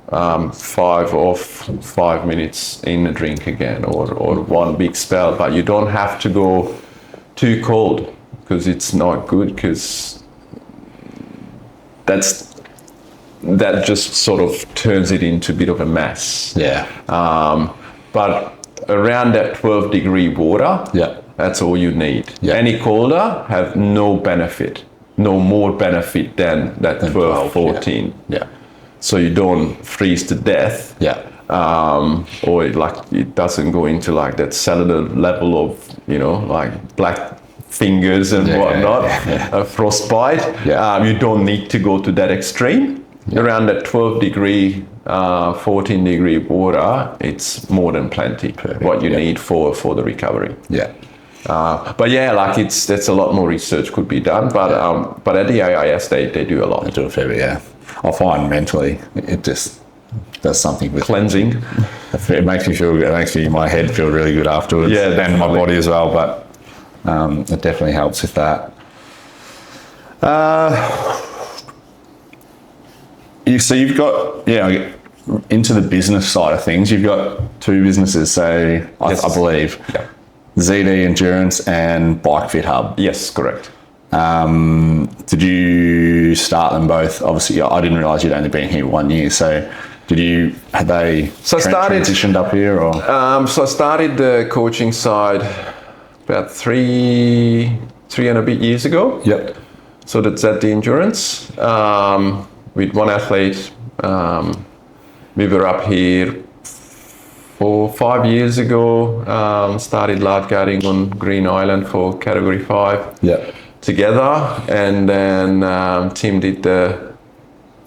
5 off, 5 minutes in the drink again, or one big spell. But you don't have to go too cold because it's not good, because that just sort of turns it into a bit of a mess. But around that 12-degree water, that's all you need. Any colder have no more benefit than that 12, 14. So you don't freeze to death. Or it doesn't go into like that cellular level of, like black fingers and whatnot, frostbite. You don't need to go to that extreme. Around that 12-degree, 14-degree water, it's more than plenty. What you need for the recovery. But that's a lot more research could be done. But at the AIS, they do a lot. They do a fair bit, I find mentally it just does something with cleansing. It makes me feel good. It makes my head feel really good afterwards. And my body as well. But it definitely helps with that. So you've got, into the business side of things, you've got 2 businesses, so I believe, ZD Endurance and Bike Fit Hub. Yes, correct. Did you start them both? Obviously, I didn't realise you'd only been here 1 year, so had they transitioned up here? Or? So I started the coaching side about three and a bit years ago. So that's at the Endurance. With one athlete, we were up here 4 or 5 years ago, started lifeguarding on Green Island for category 5. together, and then Tim did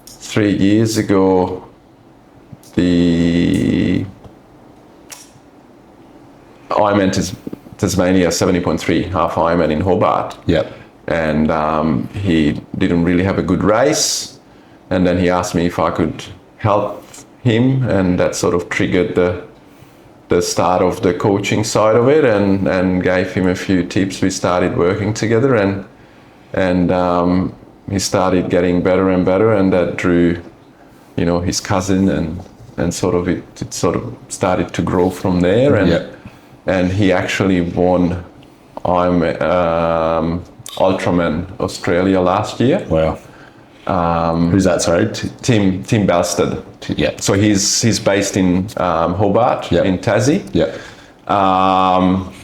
3 years ago the Ironman Tasmania 70.3 half Ironman in Hobart. Yep. And he didn't really have a good race, and then he asked me if I could help him, and that sort of triggered the start of the coaching side of it, and gave him a few tips. We started working together, and he started getting better and better, and that drew, you know, his cousin, and sort of it sort of started to grow from there. And Yep. and he actually won Ultraman Australia last year. Wow. Who's that? Sorry. Tim Balstead. Yeah. So he's based in Hobart, Yep. in Tassie. Yeah.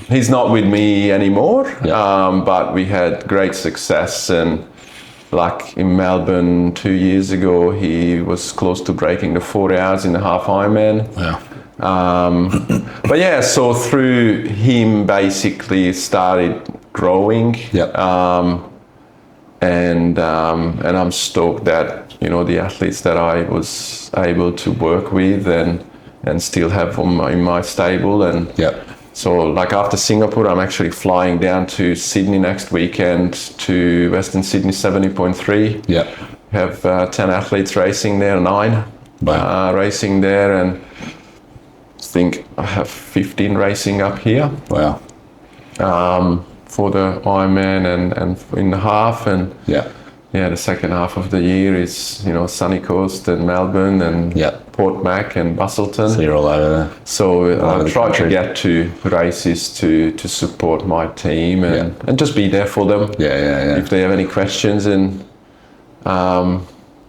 He's not with me anymore, Yep. but we had great success. And like in Melbourne 2 years ago, he was close to breaking the 4 hours in the half Ironman. Wow. But yeah, so through him basically started growing. Yep. And I'm stoked that, you know, the athletes that I was able to work with and still have in my stable. And Yep. so like after Singapore, I'm actually flying down to Sydney next weekend to Western Sydney 70.3. Yep. Have 10 athletes racing there, 9 Wow. racing there, and I think I have 15 racing up here. Wow. For the Ironman and in the half, and Yeah. the second half of the year is, you know, Sunny Coast and Melbourne and Yep. Port Mac and Busselton. So you're all over there. So over I the try to country. get to races to support my team and just be there for them. Yeah. If they have any questions, and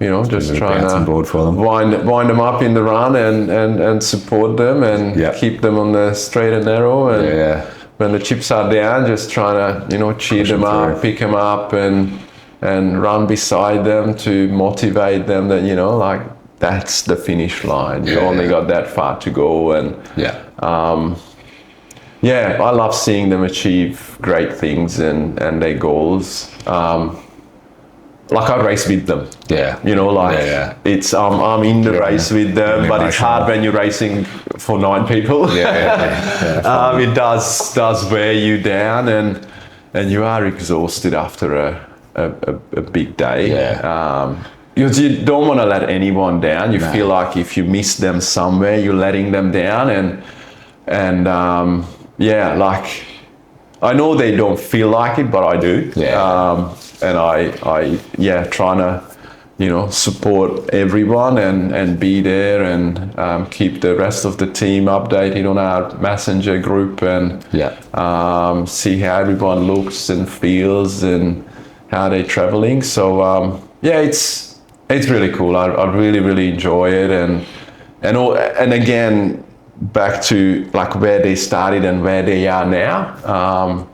you know, just trying bouncing to board for them. wind them up in the run and support them and Yep. keep them on the straight and narrow. And Yeah. when the chips are down, just trying to, you know, cheer them them up, through. pick them up, and run beside them to motivate them that, you know, like, that's the finish line. You Yeah, only yeah. got that far to go. And Yeah. I love seeing them achieve great things and their goals. Like I race with them. Yeah. You know, like Yeah. it's I'm in the race with them, Really but it's hard emotional. when you're racing for 9 people. Yeah. It does wear you down, and you are exhausted after a big day. Yeah. Because you don't want to let anyone down. You No. feel like if you miss them somewhere, you're letting them down, and like I know they don't feel like it, but I do. Yeah. And I trying to, you know, support everyone and be there and keep the rest of the team updated on our messenger group and Yeah. see how everyone looks and feels and how they're traveling. So it's really cool. I really enjoy it, and again, back to like where they started and where they are now.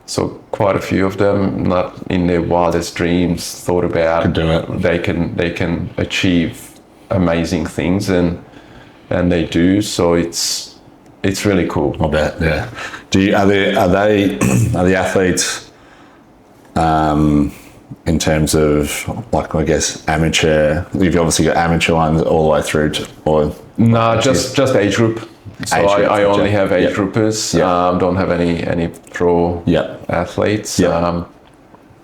So quite a few of them, not in their wildest dreams, thought about Could do it. They can achieve amazing things, and they do. So it's really cool. I bet. Yeah. Are the athletes, in terms of like, I guess, amateur? You've obviously got amateur ones all the way through to, or No, just age group. So Age group, I only gotcha. have age Yep. groupers. Yep. Don't have any pro Yep. athletes. Yep.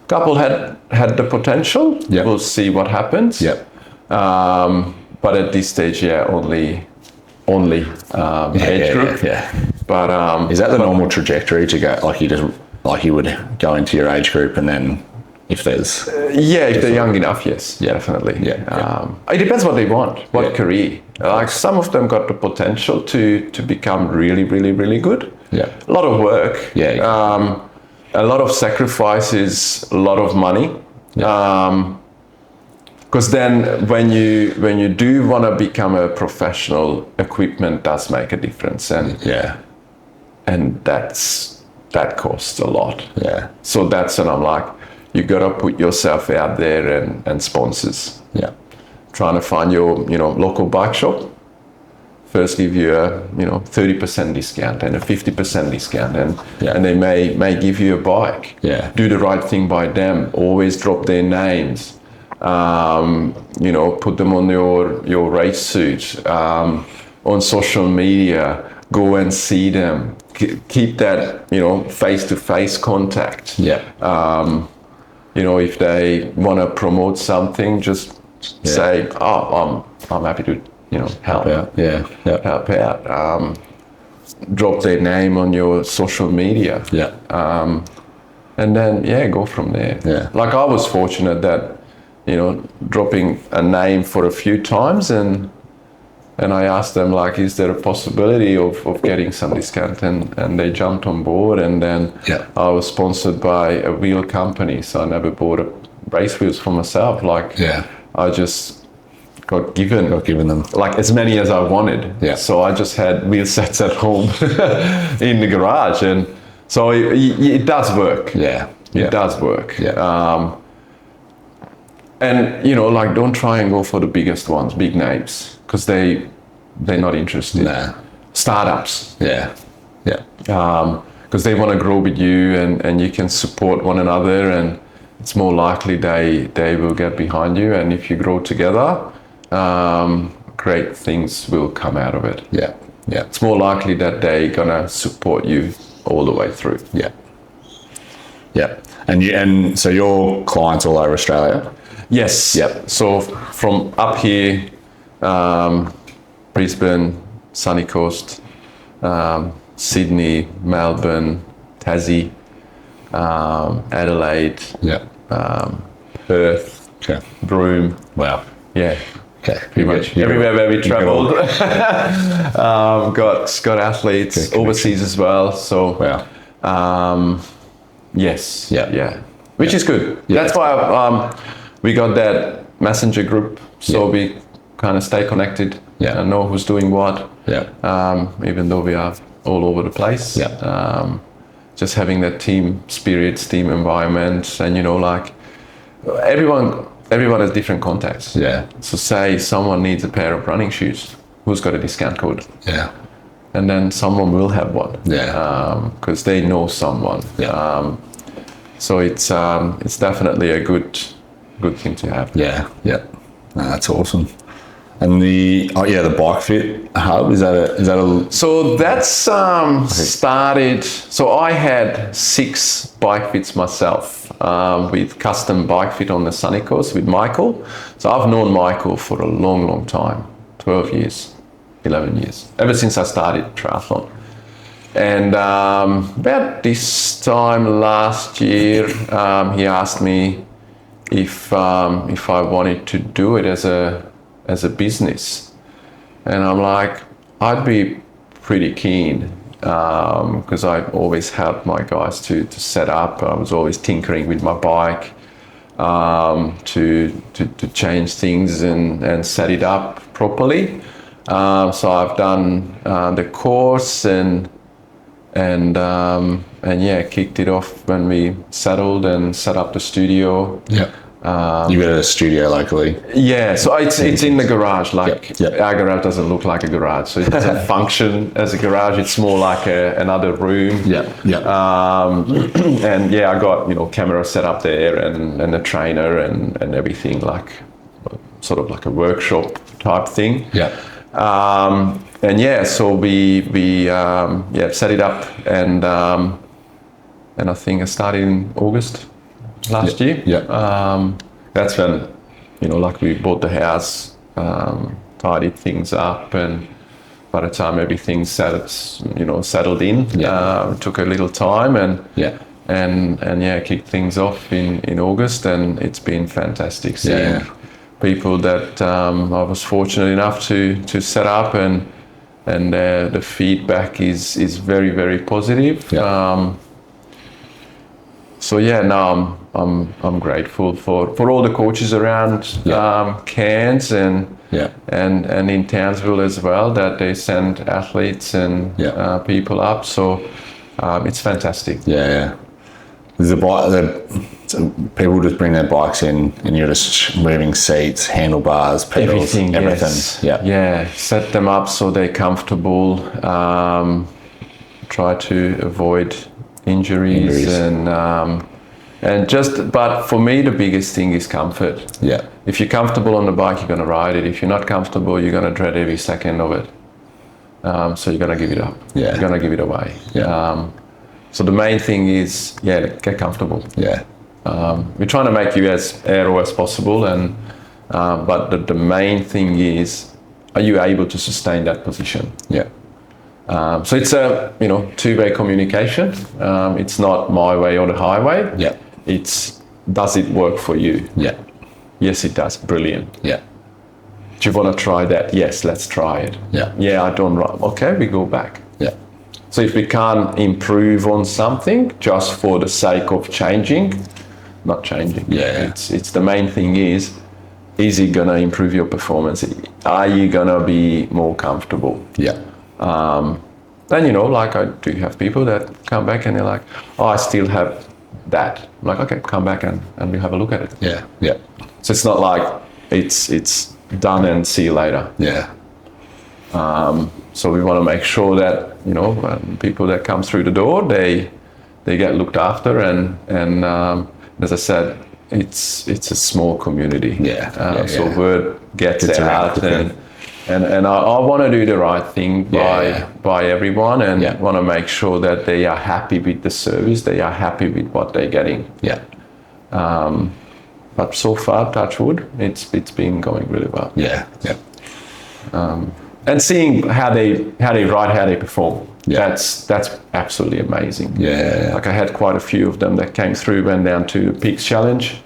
Couple had the potential. Yep. We'll see what happens. Yep. But at this stage, only age group. Yeah. But Is that the normal trajectory to go? Like you would go into your age group, and then if there's if they're young enough, yes, definitely. Yeah. It depends what they want, what Yeah. career. Like some of them got the potential to become really good. Yeah. A lot of work. Yeah. A lot of sacrifices, a lot of money. Because then when you do want to become a professional, equipment does make a difference, and that costs a lot. Yeah. So that's when I'm like, you gotta put yourself out there and sponsors. Yeah. Trying to find your local bike shop first give you a 30% discount and a 50% discount, and they may give you a bike. Yeah. Do the right thing by them. Always drop their names. Put them on your race suit, on social media. Go and see them. Keep that face-to-face contact. Yeah. If they want to promote something, just say, "Oh, I'm happy to help out. Yeah. help out." Drop their name on your social media. Yeah. And then go from there. Yeah. Like I was fortunate that dropping a name for a few times, and I asked them, like, is there a possibility of getting some discount, and they jumped on board, and then I was sponsored by a wheel company, so I never bought race wheels for myself. I just got given them like as many as I wanted. Yeah. So I just had wheel sets at home in the garage, and so it does work. Yeah. It does work. Yeah. And don't try and go for the biggest ones, big names, because they're not interested. Nah. Startups. Yeah. Because they want to grow with you, and you can support one another, and it's more likely they will get behind you, and if you grow together, great things will come out of it. Yeah. It's more likely that they're gonna support you all the way through. Yeah. And so your clients all over Australia? Yes. Yep. So from up here, Brisbane, Sunny Coast, Sydney, Melbourne, Tassie, Adelaide, Perth, Broome. Wow. Yeah. Okay. Pretty much everywhere where we travelled. Got athletes overseas as well. So yes. Yeah. Which is good. Yeah. That's why we got that messenger group, so we kind of stay connected and know who's doing what. Even though we are all over the place. Just having that team spirit, team environment, and everyone has different contacts. So say someone needs a pair of running shoes, who's got a discount code? And then someone will have one. Because they know someone. So it's definitely a good thing to have. No, that's awesome. And the Bike Fit hub, is that a So that's started. So I had 6 bike fits myself, with custom bike fit on the sunny coast with Michael. So I've known Michael for a long time, 12 years, 11 years, ever since I started triathlon. And about this time last year, he asked me if I wanted to do it as a business, and I'm like, I'd be pretty keen, because I always helped my guys to set up. I was always tinkering with my bike, to change things and set it up properly. So I've done the course and kicked it off when we settled and set up the studio. you got a studio locally? So it's in the garage. Our garage doesn't look like a garage, so it doesn't function as a garage. It's more like another room. And I got camera set up there and a trainer and everything, like sort of like a workshop type thing. So we set it up, and I think I started in August last year. That's when we bought the house, tidied things up, and by the time everything settled in, it took a little time, and kicked things off in August, and it's been fantastic seeing people that I was fortunate enough to set up, and the feedback is very, very positive. Now I'm grateful for all the coaches around Cairns and in Townsville as well, that they send athletes and people up. So it's fantastic. There's people just bring their bikes in, and you're just moving seats, handlebars, pedals, everything. Yes. Yeah, set them up so they're comfortable. Try to avoid injuries. But for me, the biggest thing is comfort. Yeah. If you're comfortable on the bike, you're going to ride it. If you're not comfortable, you're going to dread every second of it. So you're going to give it up. Yeah. You're going to give it away. Yeah. So the main thing is, get comfortable. Yeah. We're trying to make you as aero as possible, but the main thing is, are you able to sustain that position? Yeah. So it's a two-way communication. It's not my way or the highway. Yeah. It's, does it work for you? Yeah. Yes, it does. Brilliant. Yeah. Do you want to try that? Yes, let's try it. Yeah. Yeah, I don't run. Okay, we go back. Yeah. So if we can't improve on something just for the sake of not changing. Yeah. It's the main thing is it gonna improve your performance? Are you gonna be more comfortable? Yeah. Then like I do have people that come back and they're like, oh, I still have that. I'm like, okay, come back and we have a look at it. Yeah. Yeah. So it's not like it's done and see you later. Yeah. So we want to make sure that people that come through the door, they get looked after, and as I said, it's a small community. Yeah. So word gets It's out, and I want to do the right thing by everyone, and want to make sure that they are happy with the service, they are happy with what they're getting. Yeah. But so far, touch wood, it's been going really well. Yeah. Yeah. And seeing how they ride, how they perform, Yeah. that's absolutely amazing. Yeah. Like I had quite a few of them that came through, went down to Peaks Challenge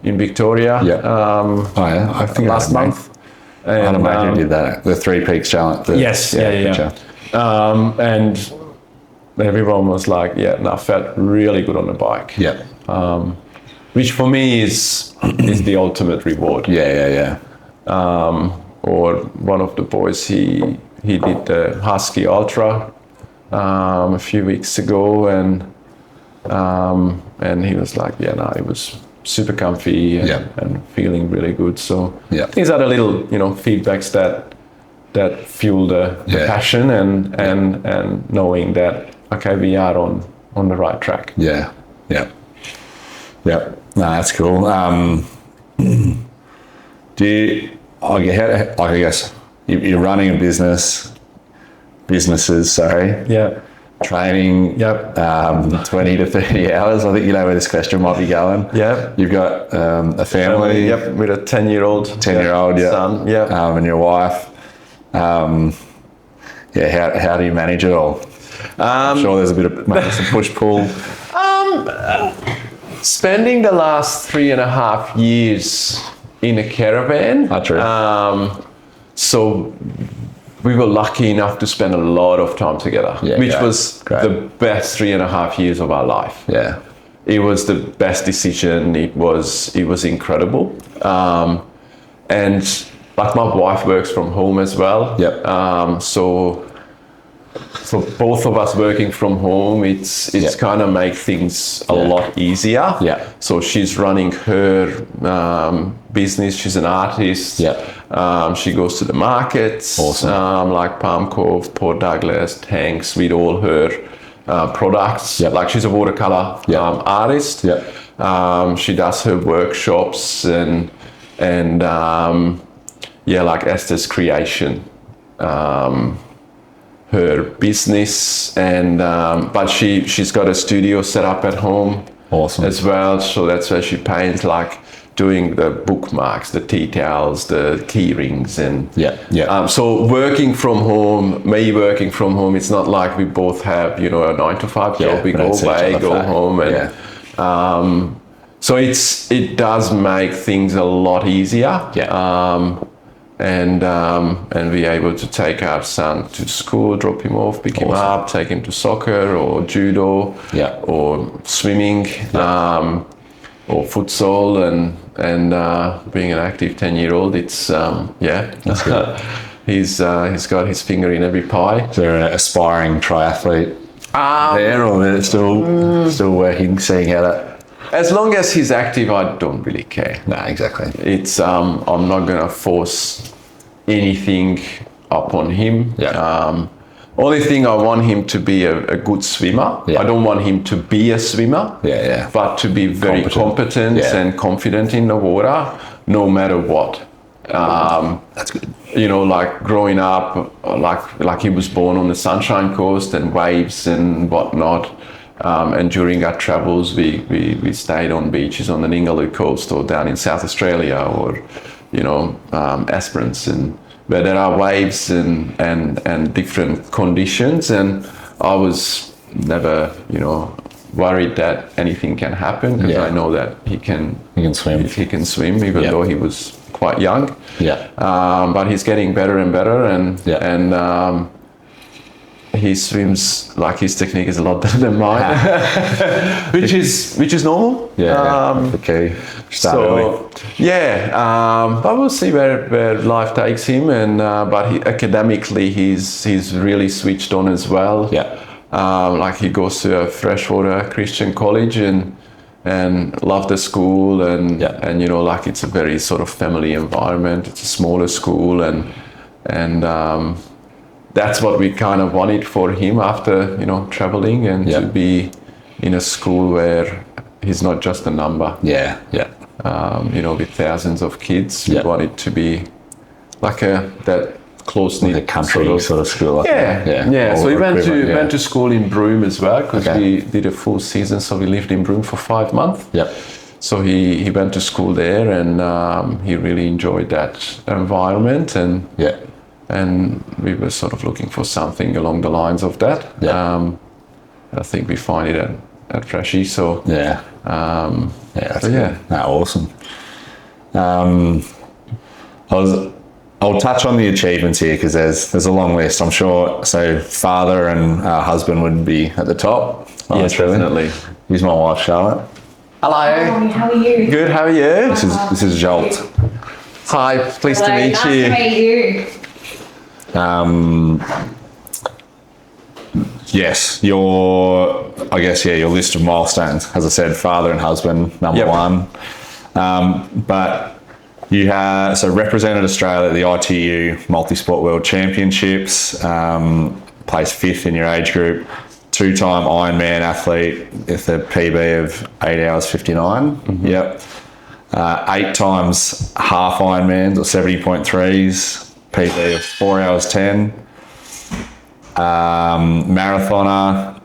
in Victoria. Yeah. I think last month. I'd imagine you did that. The 3 Peaks Challenge. Yes. And everyone was like, I felt really good on the bike. Yeah. Which for me is the ultimate reward. Yeah. Or one of the boys, he did the Husky Ultra a few weeks ago, and he was like, it was super comfy and feeling really good. So these are the little feedbacks that fuel the passion and knowing that we are on the right track. Yeah. No, that's cool. I guess you're running a businesses, training 20 to 30 hours. I think you know where this question might be going. Yeah. You've got a family. With a 10-year-old son. And your wife. How do you manage it all? I'm sure there's a bit of maybe some push-pull. Spending the last 3.5 years in a caravan. True. So we were lucky enough to spend a lot of time together, which was the best 3.5 years of our life. Yeah. It was the best decision. It was incredible. And like my wife works from home as well. Yep. So for both of us working from home, it's kind of make things a lot easier. Yeah. So she's running her business. She's an artist. Yeah. She goes to the markets, awesome. like Palm Cove, Port Douglas, Tanks, with all her products. Yep. Like she's a watercolor artist. Yep. She does her workshops and like Esther's Creation. Her business, and but she's got a studio set up at home as well, so that's where she paints, like doing the bookmarks, the tea towels, the key rings, and so working from home, it's not like we both have a 9-to-5 job. We go away, go home, and so it does make things a lot easier. And we're able to take our son to school, drop him off, pick him up, take him to soccer or judo or swimming or futsal, and being an active 10-year-old, it's that's good. He's got his finger in every pie. Is there an aspiring triathlete there, or is it still working, seeing how that as long as he's active, I don't really care. No, exactly. It's I'm not gonna force anything upon him. Yeah. Only thing I want him to be a good swimmer. Yeah. I don't want him to be a swimmer. Yeah. But to be very competent Yeah. and confident in the water, no matter what. That's good. You know, like growing up, like he was born on the Sunshine Coast and waves and whatnot. And during our travels, we stayed on beaches on the Ningaloo coast or down in South Australia or, Esperance, and where there are waves and different conditions. And I was never, worried that anything can happen because I know that he can swim. He can swim, even though he was quite young. Yeah. But he's getting better and better, and he swims like his technique is a lot better than mine, which is normal. Okay. But we'll see where life takes him, and but academically he's really switched on as well. Like he goes to a freshwater Christian college and love the school, and like it's a very sort of family environment. It's a smaller school, and that's what we kind of wanted for him after traveling, and to be in a school where he's not just a number. With thousands of kids. We wanted to be like that close-knit, like a country sort of school. So he went to school in Broome as well, because we did a full season, so we lived in Broome for 5 months. So he went to school there, and he really enjoyed that environment, and we were sort of looking for something along the lines of that. I think we find it at Freshie. So awesome. I'll touch on the achievements here because there's a long list, I'm sure. So father and husband would be at the top. Yes, definitely. Here's my wife, Charlotte. Hello. Hi, how are you? Good. How are you? This is Zsolt. Hi. Pleased to meet Nice you. to meet you. Yes, your list of milestones. As I said, father and husband, number one. But you have represented Australia at the ITU Multisport World Championships, placed 5th in your age group, 2-time Ironman athlete with a PB of 8 hours 59. 8 times half Ironmans or 70.3s, PB of 4 hours 10. Marathoner,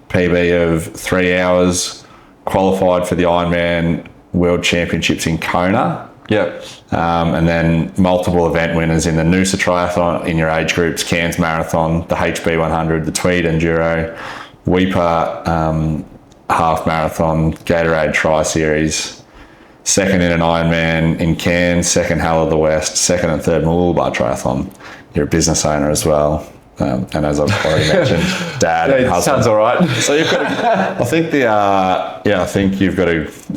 PB of 3 hours, qualified for the Ironman World Championships in Kona. And then multiple event winners in the Noosa Triathlon in your age groups, Cairns Marathon, the HB 100, the Tweed Enduro, Weipa Half Marathon, Gatorade Tri-Series, 2nd in an Ironman in Cairns, 2nd Hell of the West, 2nd and 3rd Mooloolaba Triathlon. You're a business owner as well. And as I've already mentioned, dad and husband. Sounds all right. So you've got I think you've got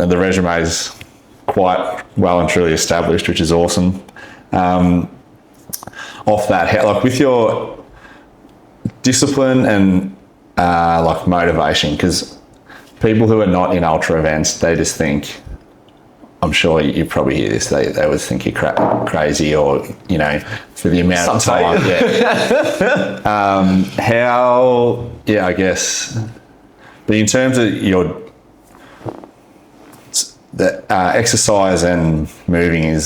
the resume's quite well and truly established, which is awesome. Off that, like with your discipline and like motivation, because people who are not in ultra events, they just think, I'm sure you probably hear this, they would think you're crazy, or, for the amount of time. I guess, but in terms of the exercise and moving I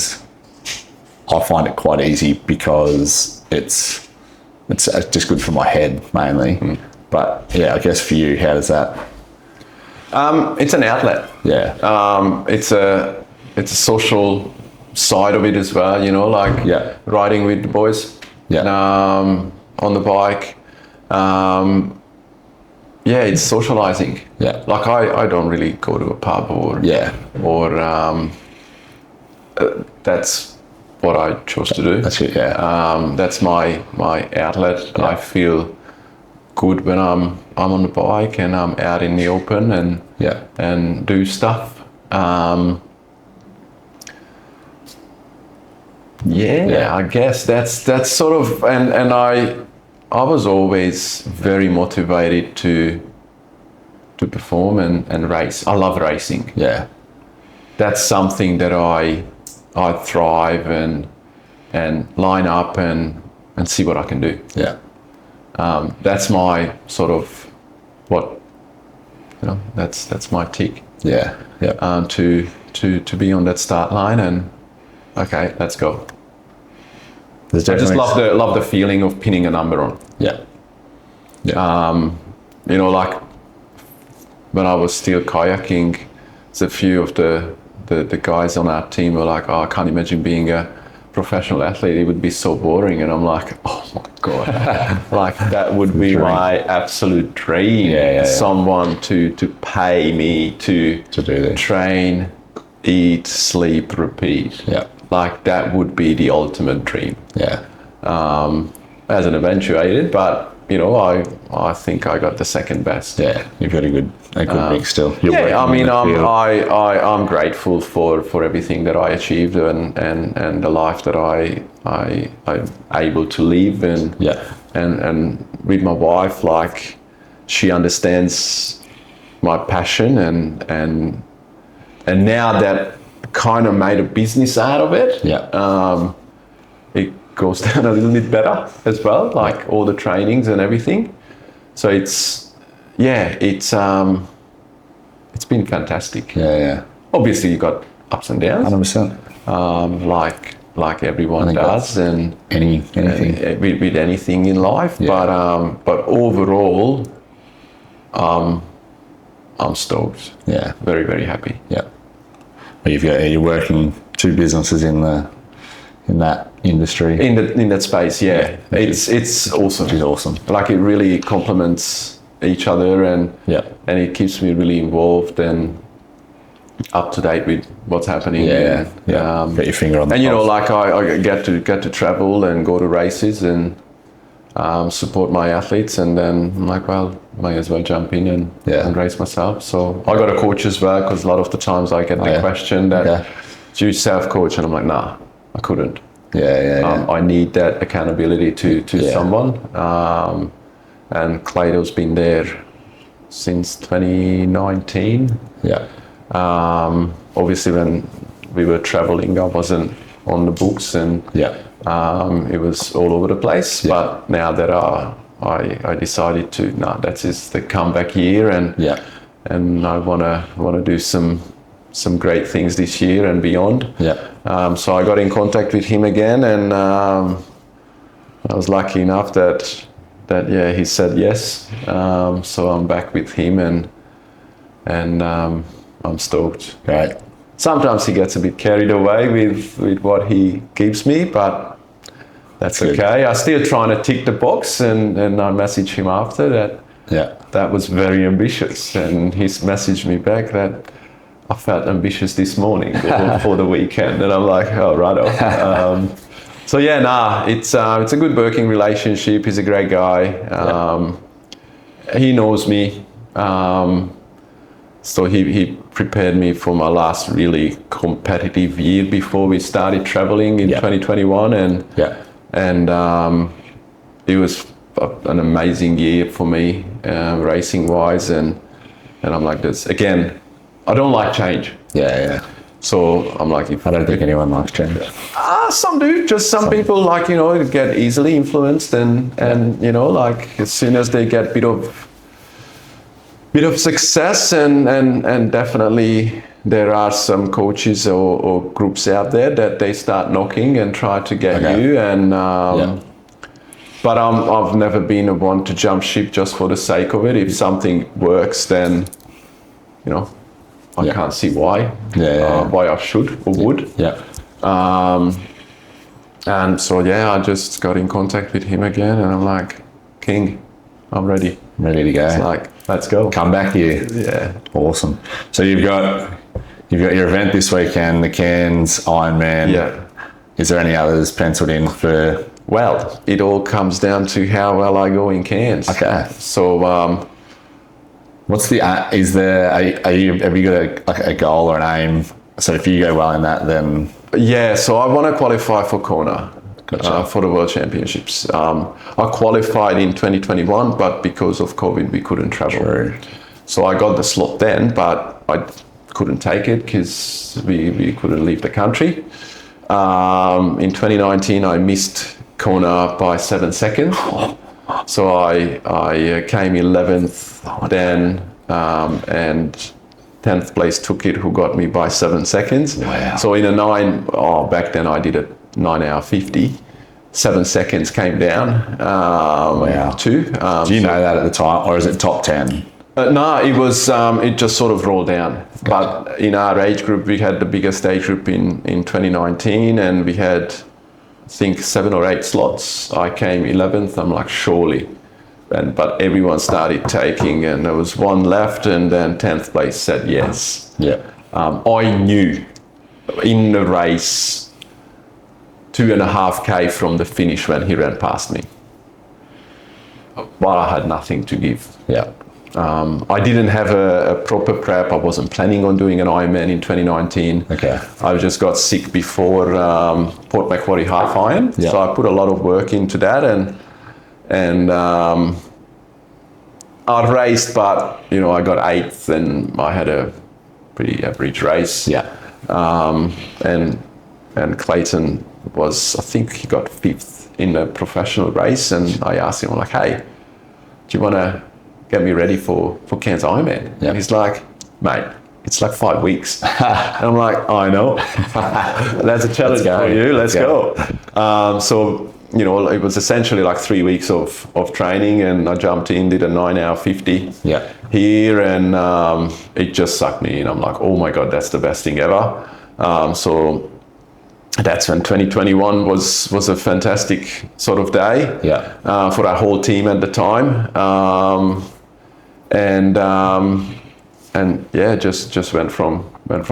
find it quite easy because it's just good for my head mainly. But I guess for you, how does that? It's an outlet. It's a social side of it as well, riding with the boys on the bike. It's socializing. Like I don't really go to a pub or that's what I chose to do. That's it. That's my outlet. I feel good when I'm on the bike and I'm out in the open and do stuff. I guess that's sort of, and I was always very motivated to to perform and race. I love racing. Yeah. That's something that I thrive and line up and see what I can do. Yeah. That's my sort of that's my tick. Yeah. Yeah. To be on that start line and okay, let's go. I just love the feeling of pinning a number on. Yeah. Yeah. Like when I was still kayaking, there's a few of the guys on our team were like, oh, I can't imagine being a professional athlete. It would be so boring. And I'm like, oh my God, like that would be my absolute dream. Yeah. Someone to pay me to do this. Train, eat, sleep, repeat. Yeah. Like that would be the ultimate dream. Yeah. Hasn't eventuated, but I think I got the second best. Yeah, you've got a good mix still. I'm grateful for everything that I achieved and the life that I'm able to live and with my wife, like she understands my passion and now that kind of made a business out of it. Yeah. It goes down a little bit better as well, like all the trainings and everything. So it's been fantastic. Yeah. Obviously you got ups and downs. 100%. Like everyone does, and anything with anything in life. Yeah. But overall, I'm stoked. Yeah. Very, very happy. Yeah. Well, you're working 2 businesses in that industry. In that space, yeah. It's awesome. It's awesome. Like it really complements each other and it keeps me really involved and up to date with what's happening. Yeah. Get your finger on the pulse. Like I get to travel and go to races and support my athletes, and then I'm like, well, might as well jump in and race myself. So I got a coach as well, because a lot of the times I get the question that, do you self-coach? And I'm like, nah, I couldn't. I need that accountability to someone. And Clayton's been there since 2019. Yeah. Obviously when we were traveling, I wasn't on the books and it was all over the place. But now that I decided to, that's just the comeback year and I wanna do some great things this year and beyond. So I got in contact with him again, and I was lucky enough that he said yes. So I'm back with him and I'm stoked. Right. Sometimes he gets a bit carried away with what he gives me, but that's okay. I'm still trying to tick the box, and I messaged him after that. That was very ambitious, and he's messaged me back that I felt ambitious this morning for the weekend, and I'm like, oh, righto. So it's a good working relationship. He's a great guy. He knows me. So he prepared me for my last really competitive year before we started traveling in 2021, and it was an amazing year for me, racing wise, and I'm like this again. I don't like change. So I'm like, I don't think anyone likes change. Some do. Just some people get easily influenced, and like as soon as they get bit of success, and definitely there are some coaches or groups out there that they start knocking and try to get you, and but I've never been a one to jump ship just for the sake of it. If something works, then I can't see why I should or would. And so I just got in contact with him again, and I'm like, King, I'm ready. Ready to go. It's like, let's go. Come back here. Yeah. Awesome. So you've got your event this weekend, the Cairns Ironman. Yeah. Is there any others penciled in for? Well, it all comes down to how well I go in Cairns. Okay. So what's the have you got a goal or an aim? So if you go well in that, then so I want to qualify for Kona. For the World Championships. I qualified in 2021, but because of COVID, we couldn't travel. True. So I got the slot then, but I couldn't take it because we couldn't leave the country. In 2019, I missed Kona by 7 seconds. So I came 11th then, and 10th place took it, who got me by 7 seconds. Wow. So in a back then I did a 9 hour 50. 7 seconds came down too. Do you know that at the time, or is it top 10? No, it was. It just sort of rolled down. But in our age group, we had the biggest age group in 2019, and we had, I think, 7 or 8 slots. I came 11th. I'm like, surely. But everyone started taking, and there was one left, and then 10th place said yes. Yeah. I knew in the race 2.5K from the finish when he ran past me. But I had nothing to give. Yeah. I didn't have a proper prep. I wasn't planning on doing an Ironman in 2019. Okay. I just got sick before Port Macquarie Half Iron. Yeah. So I put a lot of work into that, and I raced, but I got 8th, and I had a pretty average race. Yeah. And Clayton was, I think he got 5th in a professional race, and I asked him, I'm like, hey, do you want to get me ready for Cairns Ironman? Yeah. And he's like, mate, it's like 5 weeks. And I'm like, I know. That's a challenge for you. Let's go. So, it was essentially like 3 weeks of training, and I jumped in, did a 9 hour 50 here, and it just sucked me in. I'm like, oh my God, that's the best thing ever. So that's when 2021 was a fantastic sort of day for our whole team at the time. Just went from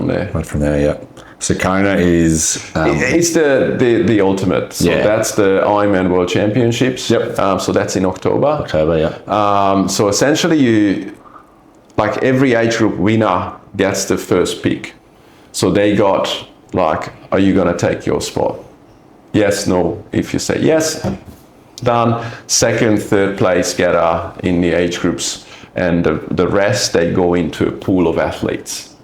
there. Went from there, yeah. So Kona is... it's the ultimate. So that's the Ironman World Championships. Yep. So that's in October. October, yeah. So essentially like every age group winner gets the first pick. So they got like, are you going to take your spot? Yes, no. If you say yes, done. Second, third place getter in the age groups, and the rest, they go into a pool of athletes.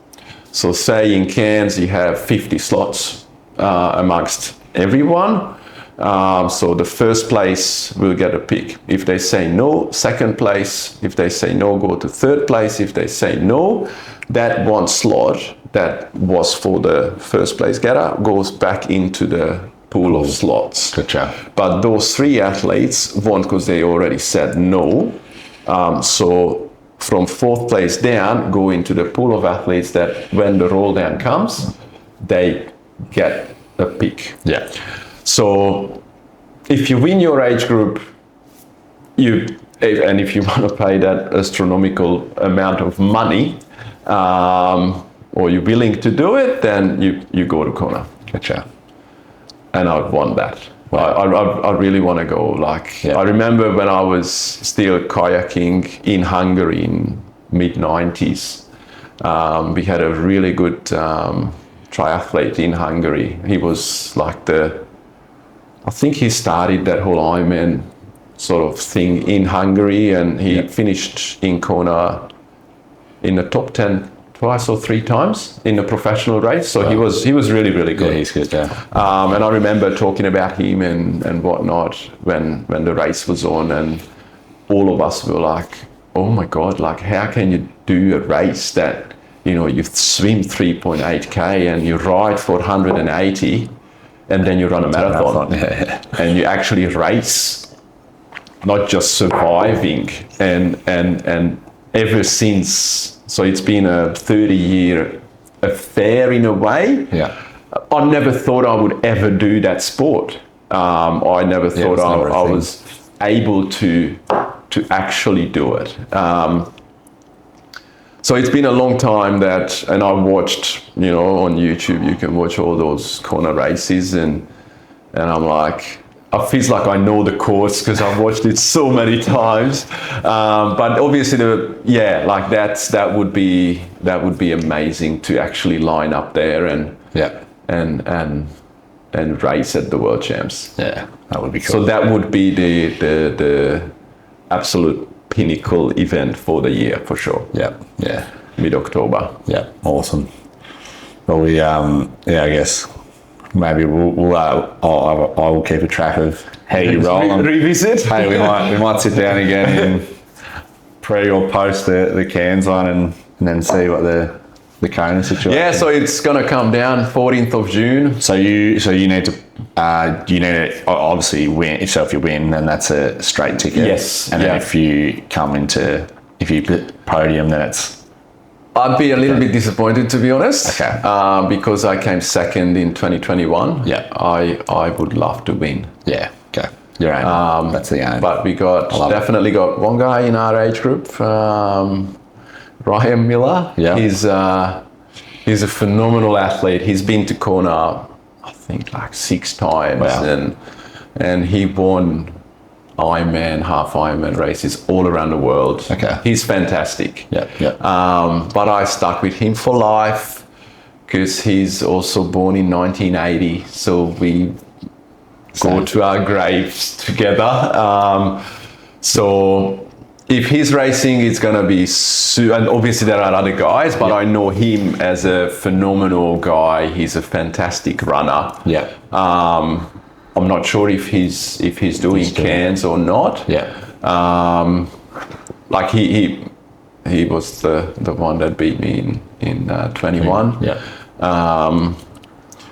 So say in Cairns you have 50 slots amongst everyone. So the first place will get a pick. If they say no, second place. If they say no, go to third place. If they say no, that one slot that was for the first place getter goes back into the pool of slots. Gotcha. But those 3 athletes won't, because they already said no. So from 4th place down, go into the pool of athletes that when the roll down comes, they get a pick. Yeah. So if you win your age group, and if you want to pay that astronomical amount of money, or you're willing to do it, then you go to Kona. Gotcha. And I won that. Wow. I really want to go. I remember when I was still kayaking in Hungary in mid-90s. We had a really good triathlete in Hungary. He was like I think he started that whole Ironman sort of thing in Hungary, and he finished in Kona in the top 10 twice or 3 times in a professional race. So he was really, really good. Yeah, he's good, yeah. And I remember talking about him and whatnot when the race was on, and all of us were like, oh my God, like how can you do a race that, you swim 3.8K and you ride for 180 and then you run a marathon. And you actually race, not just surviving. And ever since, so it's been a 30-year affair in a way. Yeah. I never thought I would ever do that sport. I never thought I was able to actually do it. So it's been a long time and I watched, on YouTube, you can watch all those Kona races, and I'm like, I feel like I know the course because I've watched it so many times. But obviously, that would be amazing to actually line up there and race at the World Champs. Yeah, that would be cool. So that would be the absolute pinnacle event for the year for sure. Yeah. Yeah. Mid-October. Yeah. Awesome. Well, we I guess maybe I will keep a track of how you roll. Revisit. Hey, we might sit down again in pre or post the Cairns one and then see what the Kona situation. Yeah, so it's gonna come down 14th of June. So you need to obviously win. So if you win, then that's a straight ticket. Yes. And then if you podium, then it's. I'd be a little bit disappointed, to be honest. Okay. Because I came second in 2021. Yeah. I would love to win. Yeah. Okay. Your aim. That's the aim. But we definitely got one guy in our age group, Ryan Miller. Yeah. He's a phenomenal athlete. He's been to Kona, I think, like 6 times. Wow. And he won Ironman, half Ironman races all around the world. Okay. He's fantastic. Yeah. Yeah. But I stuck with him for life because he's also born in 1980. So we go to our graves together. So if he's racing, it's going to be and obviously there are other guys, but I know him as a phenomenal guy. He's a fantastic runner. Yeah. I'm not sure if he's doing Cairns or not. Yeah. Like he was the one that beat me in 21. Yeah.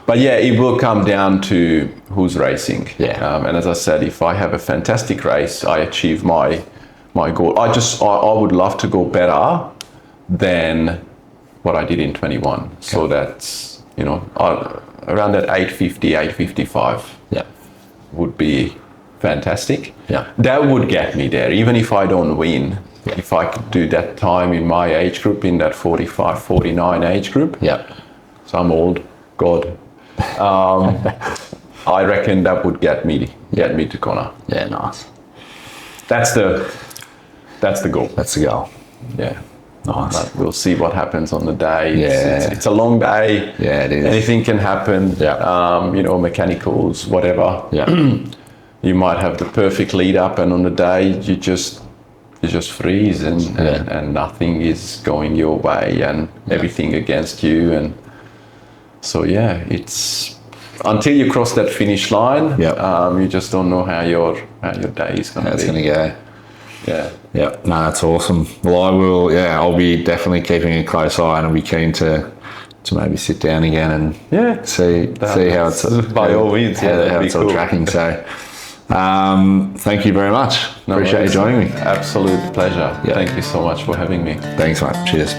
But yeah, it will come down to who's racing. Yeah. And as I said, if I have a fantastic race, I achieve my goal. I would love to go better than what I did in 21. Okay. So that's, around that 850, 855 would be fantastic. Yeah. That would get me there, even if I don't win. Yeah. If I could do that time in my age group, in that 45, 49 age group. Yeah. So I'm old, God. I reckon that would get me to Kona. Yeah, nice. That's the goal. That's the goal. Yeah. Nice. But we'll see what happens on the day. Yeah. It's a long day. Yeah, it is. Anything can happen. Yeah. Mechanicals, whatever. Yeah. You might have the perfect lead up, and on the day you just freeze, and nothing is going your way, and everything against you, and so it's until you cross that finish line. You just don't know how your day is going to be. It's going to go. Yeah. Yeah. No, that's awesome. Well, I will. Yeah, I'll be definitely keeping a close eye, and I'll be keen to maybe sit down again and see how it's by all means. How it's all tracking. So, thank you very much. Appreciate you joining me. Absolute pleasure. Yeah. Thank you so much for having me. Thanks, mate. Cheers.